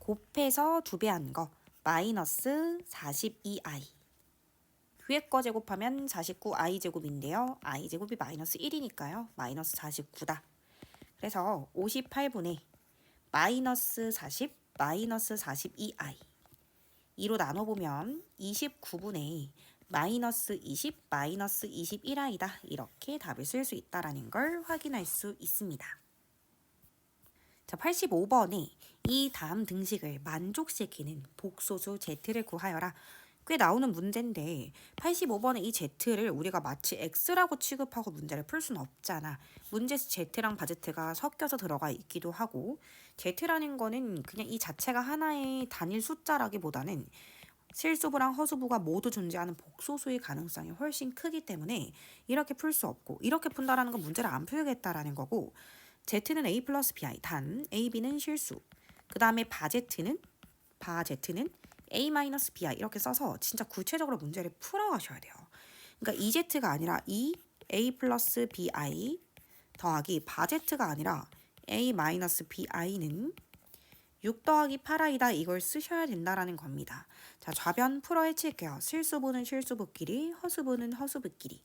Speaker 1: 곱해서 2배 한 거 마이너스 42i 위에 거 제곱하면 49i 제곱인데요. i 제곱이 마이너스 1이니까요. 마이너스 49다. 그래서 58분의 마이너스 40 마이너스 42i 2로 나눠보면 29분의 마이너스 20 마이너스 21i다. 이렇게 답을 쓸 수 있다는 걸 확인할 수 있습니다. 자, 85번에 이 다음 등식을 만족시키는 복소수 Z를 구하여라. 꽤 나오는 문제인데 85번에 이 Z를 우리가 마치 X라고 취급하고 문제를 풀 수는 없잖아. 문제에서 Z랑 바제트가 섞여서 들어가 있기도 하고 Z라는 거는 그냥 이 자체가 하나의 단일 숫자라기보다는 실수부랑 허수부가 모두 존재하는 복소수의 가능성이 훨씬 크기 때문에 이렇게 풀 수 없고 이렇게 푼다라는 건 문제를 안 풀겠다라는 거고 Z는 A 플러스 BI 단 AB는 실수 그 다음에 바제트는 A-BI 이렇게 써서 진짜 구체적으로 문제를 풀어가셔야 돼요. 그러니까 EZ가 아니라 이 A 플러스 BI 더하기 바제트가 아니라 A-BI는 6 더하기 8i다 이걸 쓰셔야 된다라는 겁니다. 자, 좌변 풀어 헤칠게요. 실수부는 실수부끼리, 허수부는 허수부끼리.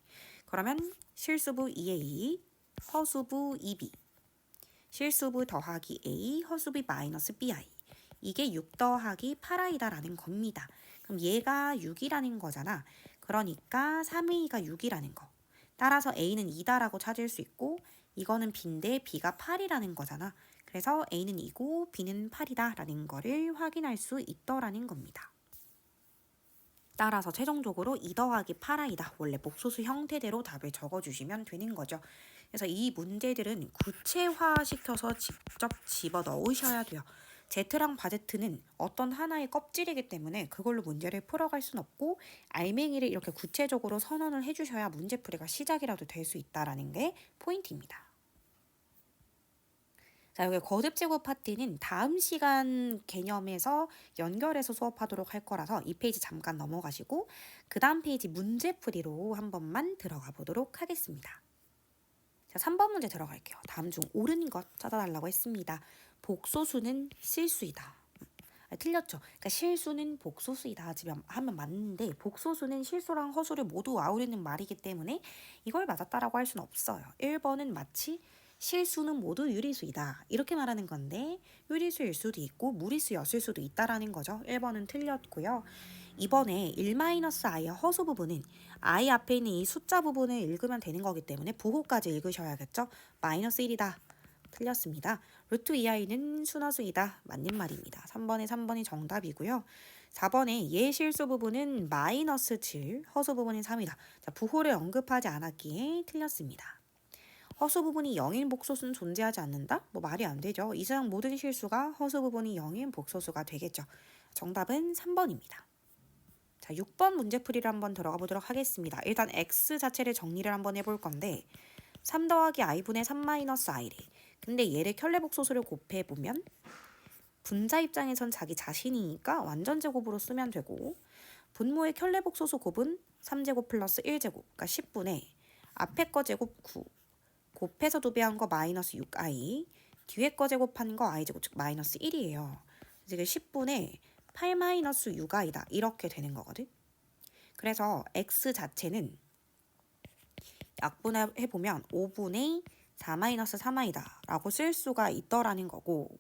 Speaker 1: 그러면 실수부 2a, 허수부 2b. 실수부 더하기 a, 허수부 마이너스 bi. 이게 6 더하기 8i다라는 겁니다. 그럼 얘가 6이라는 거잖아. 그러니까 3a가 6이라는 거. 따라서 A는 2다라고 찾을 수 있고 이거는 B인데 B가 8이라는 거잖아. 그래서 A는 2고 B는 8이다라는 거를 확인할 수 있더라는 겁니다. 따라서 최종적으로 2 더하기 8i다. 원래 복소수 형태대로 답을 적어주시면 되는 거죠. 그래서 이 문제들은 구체화시켜서 직접 집어넣으셔야 돼요. Z랑 바제트는 어떤 하나의 껍질이기 때문에 그걸로 문제를 풀어갈 순 없고 알맹이를 이렇게 구체적으로 선언을 해주셔야 문제풀이가 시작이라도 될 수 있다는 게 포인트입니다. 자, 여기 거듭제곱 파트는 다음 시간 개념에서 연결해서 수업하도록 할 거라서 이 페이지 잠깐 넘어가시고 그 다음 페이지 문제풀이로 한 번만 들어가 보도록 하겠습니다. 자, 3번 문제 들어갈게요. 다음 중 옳은 것 찾아달라고 했습니다. 복소수는 실수이다. 틀렸죠. 그러니까 실수는 복소수이다 하면 맞는데 복소수는 실수랑 허수를 모두 아우르는 말이기 때문에 이걸 맞았다라고 할 수는 없어요. 1번은 마치 실수는 모두 유리수이다 이렇게 말하는 건데 유리수일 수도 있고 무리수였을 수도 있다라는 거죠. 1번은 틀렸고요. 2번에 1-i의 허수 부분은 i 앞에 있는 이 숫자 부분을 읽으면 되는 거기 때문에 부호까지 읽으셔야겠죠. 마이너스 1이다. 틀렸습니다. 루트 2i는 순허수이다. 맞는 말입니다. 3번이 정답이고요. 4번에 예실수 부분은 마이너스 7, 허수 부분이 3이다. 자, 부호를 언급하지 않았기에 틀렸습니다. 허수 부분이 0인 복소수는 존재하지 않는다? 뭐 말이 안 되죠. 이 세상 모든 실수가 허수 부분이 0인 복소수가 되겠죠. 정답은 3번입니다. 자, 6번 문제풀이를 한번 들어가 보도록 하겠습니다. 일단 x 자체를 정리를 한번 해볼 건데 3 더하기 i분의 3 마이너스 i래. 근데 얘를 켤레복소수를 곱해보면 분자 입장에선 자기 자신이니까 완전 제곱으로 쓰면 되고 분모의 켤레복소수 곱은 3제곱 플러스 1제곱 그러니까 10분의 앞에 거 제곱 9 곱해서 2배한 거 마이너스 6i 뒤에 거 제곱한 거 i제곱 즉 마이너스 1이에요. 이제 10분의 8 마이너스 6i다 이렇게 되는 거거든. 그래서 x 자체는 약분해보면 5분의 4-3i다 라고 쓸 수가 있더라는 거고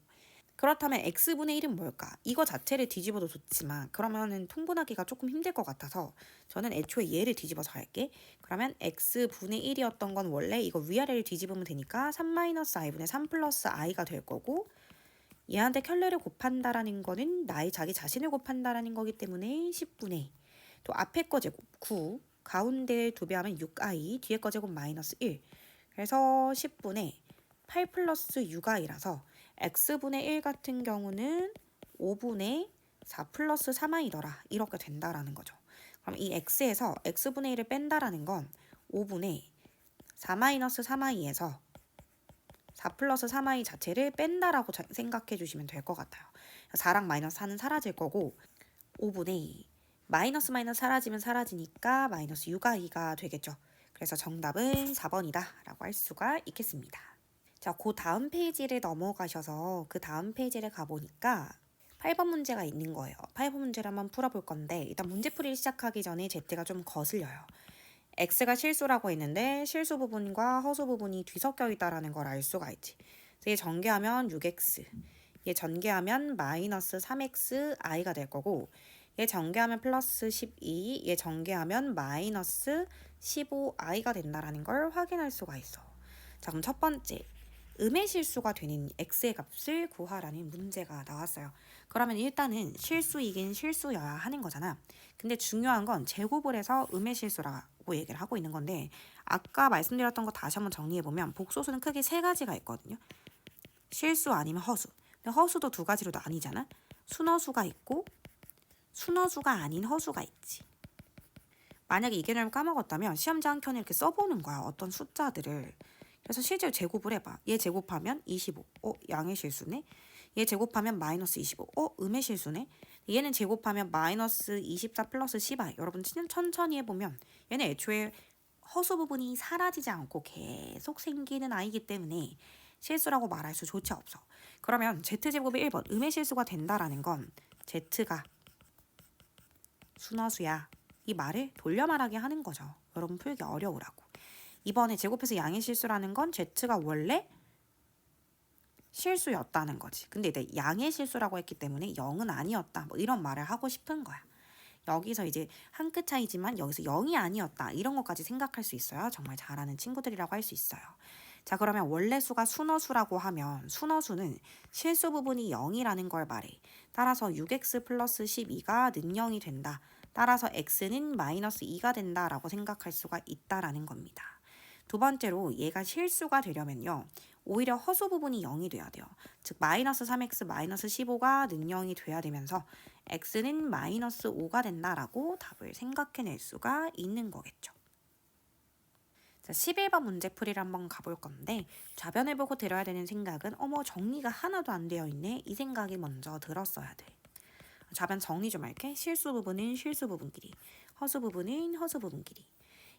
Speaker 1: 그렇다면 x분의 1은 뭘까? 이거 자체를 뒤집어도 좋지만 그러면은 통분하기가 조금 힘들 것 같아서 저는 애초에 얘를 뒤집어서 할게. 그러면 x분의 1이었던 건 원래 이거 위아래를 뒤집으면 되니까 3-i분의 3 플러스 i가 될 거고 얘한테 켤레를 곱한다라는 거는 나의 자기 자신을 곱한다라는 거기 때문에 10분의 또 앞에 거 제곱 9 가운데 2배하면 6i 뒤에 거 제곱 마이너스 1 그래서 10분의 8 플러스 6i라서 x분의 1 같은 경우는 5분의 4 플러스 3i더라 이렇게 된다라는 거죠. 그럼 이 x에서 x분의 1을 뺀다라는 건 5분의 4 마이너스 3i에서 4 플러스 3i 자체를 뺀다라고 생각해 주시면 될 것 같아요. 4랑 마이너스 4는 사라질 거고 5분의 마이너스 사라지면 사라지니까 마이너스 6i가 되겠죠. 그래서 정답은 4번이다 라고 할 수가 있겠습니다. 자, 그 다음 페이지를 넘어가셔서 그 다음 페이지를 가보니까 8번 문제가 있는 거예요. 8번 문제를 한번 풀어볼 건데 일단 문제풀이를 시작하기 전에 Z가 좀 거슬려요. X가 실수라고 했는데 실수 부분과 허수 부분이 뒤섞여 있다는 걸 알 수가 있지. 얘 전개하면 6X, 얘 전개하면 마이너스 3X i가 될 거고 얘 전개하면 플러스 12, 얘 전개하면 마이너스 15i가 된다는 걸 확인할 수가 있어. 자, 그럼 첫 번째 음의 실수가 되는 x의 값을 구하라는 문제가 나왔어요. 그러면 일단은 실수이긴 실수여야 하는 거잖아. 근데 중요한 건 제곱을 해서 음의 실수라고 얘기를 하고 있는 건데 아까 말씀드렸던 거 다시 한번 정리해보면 복소수는 크게 세 가지가 있거든요. 실수 아니면 허수. 근데 허수도 두 가지로 나뉘잖아. 순허수가 있고 순허수가 아닌 허수가 있지. 만약에 이 개념을 까먹었다면 시험지 한 켠에 이렇게 써보는 거야. 어떤 숫자들을. 그래서 실제로 제곱을 해봐. 얘 제곱하면 25. 양의 실수네. 얘 제곱하면 마이너스 25. 음의 실수네. 얘는 제곱하면 마이너스 24 플러스 10i. 여러분 천천히 해보면 얘는 애초에 허수 부분이 사라지지 않고 계속 생기는 아이기 때문에 실수라고 말할 수조차 없어. 그러면 z제곱이 1번 음의 실수가 된다라는 건 z가 순허수야. 이 말을 돌려 말하게 하는 거죠. 여러분 풀기 어려우라고. 이번에 제곱해서 양의 실수라는 건 z가 원래 실수였다는 거지. 근데 내 양의 실수라고 했기 때문에 0은 아니었다. 뭐 이런 말을 하고 싶은 거야. 여기서 이제 한 끗 차이지만 여기서 0이 아니었다. 이런 것까지 생각할 수 있어요. 정말 잘하는 친구들이라고 할 수 있어요. 자, 그러면 원래 수가 순어수라고 하면 순어수는 실수 부분이 0이라는 걸 말해. 따라서 6x 플러스 12가 는 0이 된다. 따라서 x는 마이너스 2가 된다라고 생각할 수가 있다라는 겁니다. 두 번째로 얘가 실수가 되려면요. 오히려 허수 부분이 0이 돼야 돼요. 즉 마이너스 3x 마이너스 15가 는 0이 돼야 되면서 x는 마이너스 5가 된다라고 답을 생각해낼 수가 있는 거겠죠. 자, 11번 문제풀이를 한번 가볼 건데 좌변을 보고 들어야 되는 생각은 어머 정리가 하나도 안 되어 있네 이 생각이 먼저 들었어야 돼. 좌변 정리 좀 할게. 실수 부분은 실수 부분끼리, 허수 부분은 허수 부분끼리.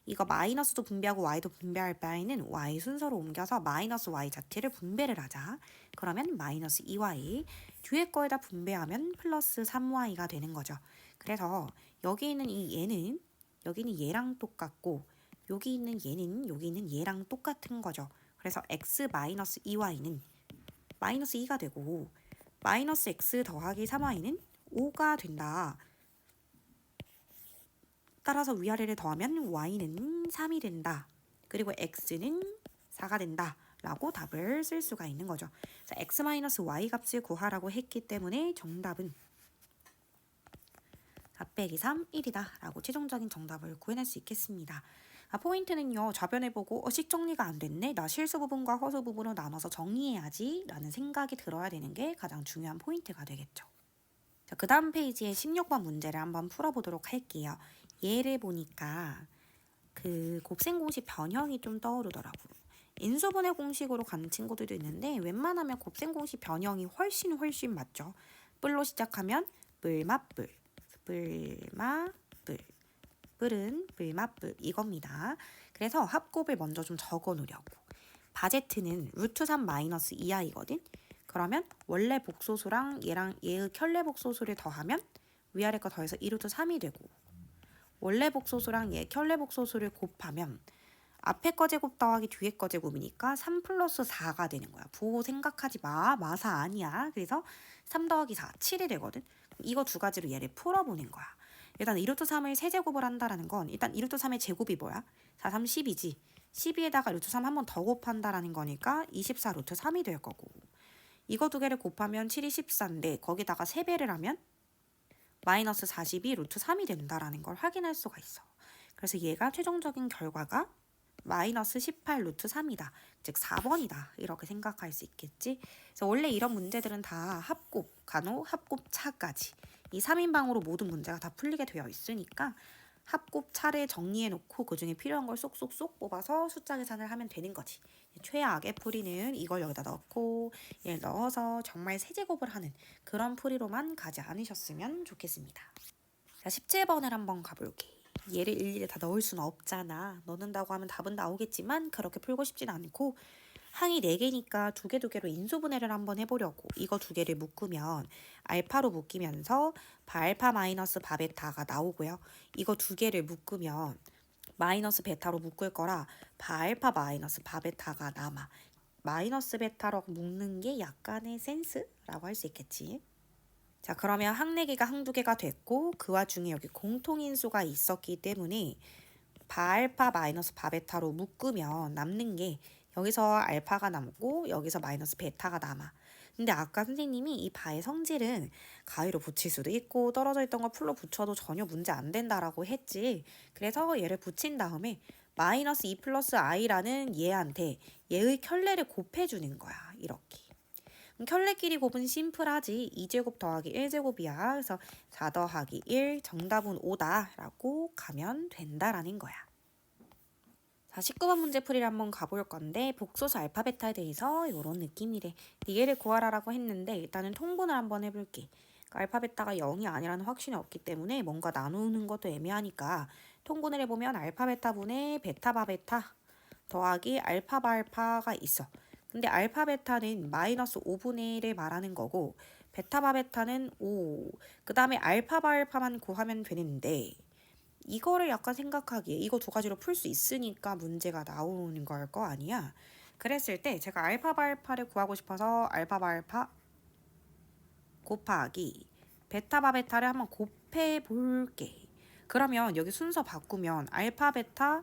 Speaker 1: 이거 마이너스도 분배하고 y도 분배할 바에는 y 순서로 옮겨서 마이너스 y 자체를 분배를 하자. 그러면 마이너스 2y, 뒤에 거에다 분배하면 플러스 3y가 되는 거죠. 그래서 여기 있는 이 얘는 여기는 얘랑 똑같고 여기 있는 얘는 여기 있는 얘랑 똑같은 거죠. 그래서 x 마이너스 2y는 마이너스 2가 되고 마이너스 x 더하기 3y는 5가 된다. 따라서 위아래를 더하면 y는 3이 된다. 그리고 x는 4가 된다. 라고 답을 쓸 수가 있는 거죠. 자, x-y 값을 구하라고 했기 때문에 정답은 4 빼기 3, 1이다. 라고 최종적인 정답을 구해낼 수 있겠습니다. 포인트는요. 좌변을 보고 식 정리가 안 됐네. 나 실수 부분과 허수 부분으로 나눠서 정리해야지. 라는 생각이 들어야 되는 게 가장 중요한 포인트가 되겠죠. 자, 그 다음 페이지에 16번 문제를 한번 풀어보도록 할게요. 얘를 보니까 그 곱셈 공식 변형이 좀 떠오르더라고요. 인수분해 공식으로 가는 친구들도 있는데 웬만하면 곱셈 공식 변형이 훨씬 맞죠. 뿔로 시작하면 뿔맛뿔, 뿔맛뿔, 뿔은 뿔맛뿔 이겁니다. 그래서 합곱을 먼저 좀 적어 놓으려고. 바제트는 루트 3 마이너스 2i거든. 그러면 원래 복소수랑 얘랑 얘의 켤레 복소수를 더하면 위아래 거 더해서 2루트 3이 되고 원래 복소수랑 얘 켤레 복소수를 곱하면 앞에 거 제곱 더하기 뒤에 거 제곱이니까 3 플러스 4가 되는 거야. 부호 생각하지 마. 마사 아니야. 그래서 3 더하기 4, 7이 되거든. 이거 두 가지로 얘를 풀어보는 거야. 일단 2루트 3을 세제곱을 한다라는 건 일단 2루트 3의 제곱이 뭐야? 4, 3, 10이지. 12에다가 루트 3 한 번 더 곱한다라는 거니까 24 루트 3이 될 거고 이거 두 개를 곱하면 7이 14인데 거기다가 3배를 하면 마이너스 42 루트 3이 된다라는 걸 확인할 수가 있어. 그래서 얘가 최종적인 결과가 마이너스 18 루트 3이다. 즉 4번이다. 이렇게 생각할 수 있겠지. 그래서 원래 이런 문제들은 다 합곱, 간호, 합곱차까지 이 3인방으로 모든 문제가 다 풀리게 되어 있으니까 합곱차를 정리해놓고 그중에 필요한 걸 쏙쏙쏙 뽑아서 숫자 계산을 하면 되는 거지. 최악의 풀이는 이걸 여기다 넣고 얘를 넣어서 정말 세제곱을 하는 그런 풀이로만 가지 않으셨으면 좋겠습니다. 자, 17번을 한번 가볼게. 얘를 일일이 다 넣을 수는 없잖아. 넣는다고 하면 답은 나오겠지만 그렇게 풀고 싶진 않고 항이 4개니까 두 개로 인수분해를 한번 해보려고. 이거 두 개를 묶으면 알파로 묶이면서 바알파 마이너스 바베타가 나오고요. 이거 두 개를 묶으면 마이너스 베타로 묶을 거라 바알파 마이너스 바베타가 남아. 마이너스 베타로 묶는 게 약간의 센스라고 할 수 있겠지. 자, 그러면 항 4개가 항 2개가 됐고 그 와중에 여기 공통인수가 있었기 때문에 바알파 마이너스 바베타로 묶으면 남는 게 여기서 알파가 남고 여기서 마이너스 베타가 남아. 근데 아까 선생님이 이 바의 성질은 가위로 붙일 수도 있고 떨어져 있던 걸 풀로 붙여도 전혀 문제 안 된다라고 했지. 그래서 얘를 붙인 다음에 마이너스 2 플러스 i라는 얘한테 얘의 켤레를 곱해주는 거야. 이렇게. 켤레끼리 곱은 심플하지. 2제곱 더하기 1제곱이야. 그래서 4 더하기 1 정답은 5다 라고 가면 된다라는 거야. 자, 19번 문제 풀이를 한번 가볼 건데 복소수 알파 베타에 대해서 이런 느낌이래. 얘를 구하라라고 했는데 일단은 통분을 한번 해볼게. 그러니까 알파 베타가 0이 아니라는 확신이 없기 때문에 뭔가 나누는 것도 애매하니까 통분을 해보면 알파 베타분의 베타 바베타 더하기 알파 바알파가 있어. 근데 알파 베타는 마이너스 5분의 1을 말하는 거고 베타 바베타는 5. 그 다음에 알파 바알파만 구하면 되는데 이거를 약간 생각하기에 이거 두 가지로 풀 수 있으니까 문제가 나오는 걸 거 아니야. 그랬을 때 제가 알파 바알파를 구하고 싶어서 알파 바알파 곱하기 베타 바베타를 한번 곱해 볼게. 그러면 여기 순서 바꾸면 알파 베타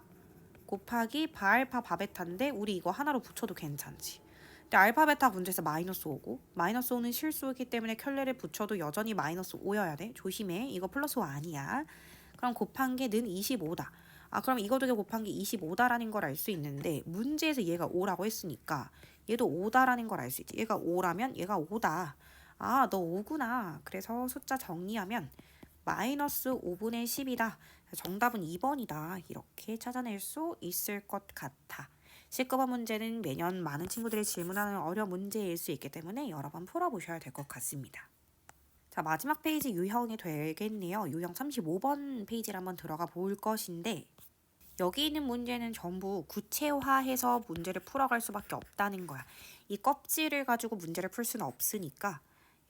Speaker 1: 곱하기 바알파 바베타인데 우리 이거 하나로 붙여도 괜찮지. 근데 알파 베타 문제에서 마이너스 5고 마이너스 5는 실수이기 때문에 켤레를 붙여도 여전히 마이너스 5여야 돼. 조심해. 이거 플러스 5 아니야. 그럼 곱한 게 는 25다. 아, 그럼 이거 두 개 곱한 게 25다라는 걸 알 수 있는데 문제에서 얘가 5라고 했으니까 얘도 5다라는 걸 알 수 있지. 얘가 5라면 얘가 5다. 아, 너 5구나. 그래서 숫자 정리하면 마이너스 5분의 10이다. 정답은 2번이다. 이렇게 찾아낼 수 있을 것 같아. 19번 문제는 매년 많은 친구들이 질문하는 어려운 문제일 수 있기 때문에 여러 번 풀어보셔야 될 것 같습니다. 자, 마지막 페이지 유형이 되겠네요. 유형 35번 페이지를 한번 들어가 볼 것인데 여기 있는 문제는 전부 구체화해서 문제를 풀어갈 수밖에 없다는 거야. 이 껍질을 가지고 문제를 풀 수는 없으니까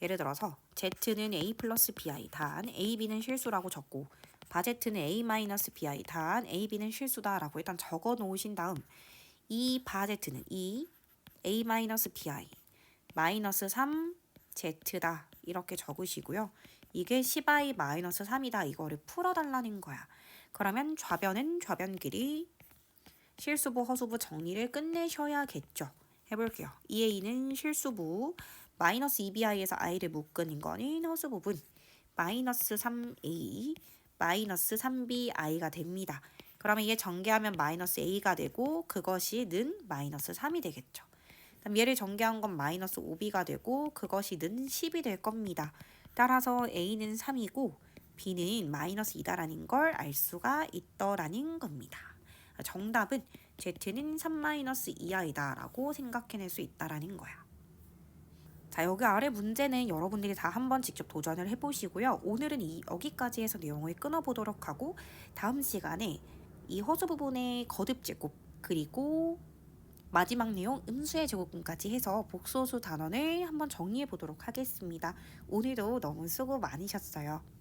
Speaker 1: 예를 들어서 Z는 A 플러스 BI 단 AB는 실수라고 적고 바제트는 A 마이너스 BI 단 AB는 실수다라고 일단 적어 놓으신 다음 이 바제트는 이 A 마이너스 BI 마이너스 3 Z다 이렇게 적으시고요. 이게 10i 마이너스 3이다 이거를 풀어달라는 거야. 그러면 좌변은 좌변 길이 실수부 허수부 정리를 끝내셔야겠죠. 해볼게요. 2a는 실수부 마이너스 2bi에서 i를 묶은 거는 허수 부분 마이너스 3a 마이너스 3bi가 됩니다. 그러면 얘 전개하면 마이너스 a가 되고 그것이 는 마이너스 3이 되겠죠. 그럼 얘를 전개한 건 마이너스 5b가 되고 그것이 는 10이 될 겁니다. 따라서 a는 3이고 b는 마이너스 2다라는 걸 알 수가 있더라는 겁니다. 정답은 Z는 3-2i다 라고 생각해낼 수 있다라는 거야. 자, 여기 아래 문제는 여러분들이 다 한번 직접 도전을 해보시고요. 오늘은 여기까지 해서 내용을 끊어보도록 하고 다음 시간에 이 허수 부분의 거듭 제곱 그리고 마지막 내용 음수의 제곱근까지 해서 복소수 단원을 한번 정리해 보도록 하겠습니다. 오늘도 너무 수고 많으셨어요.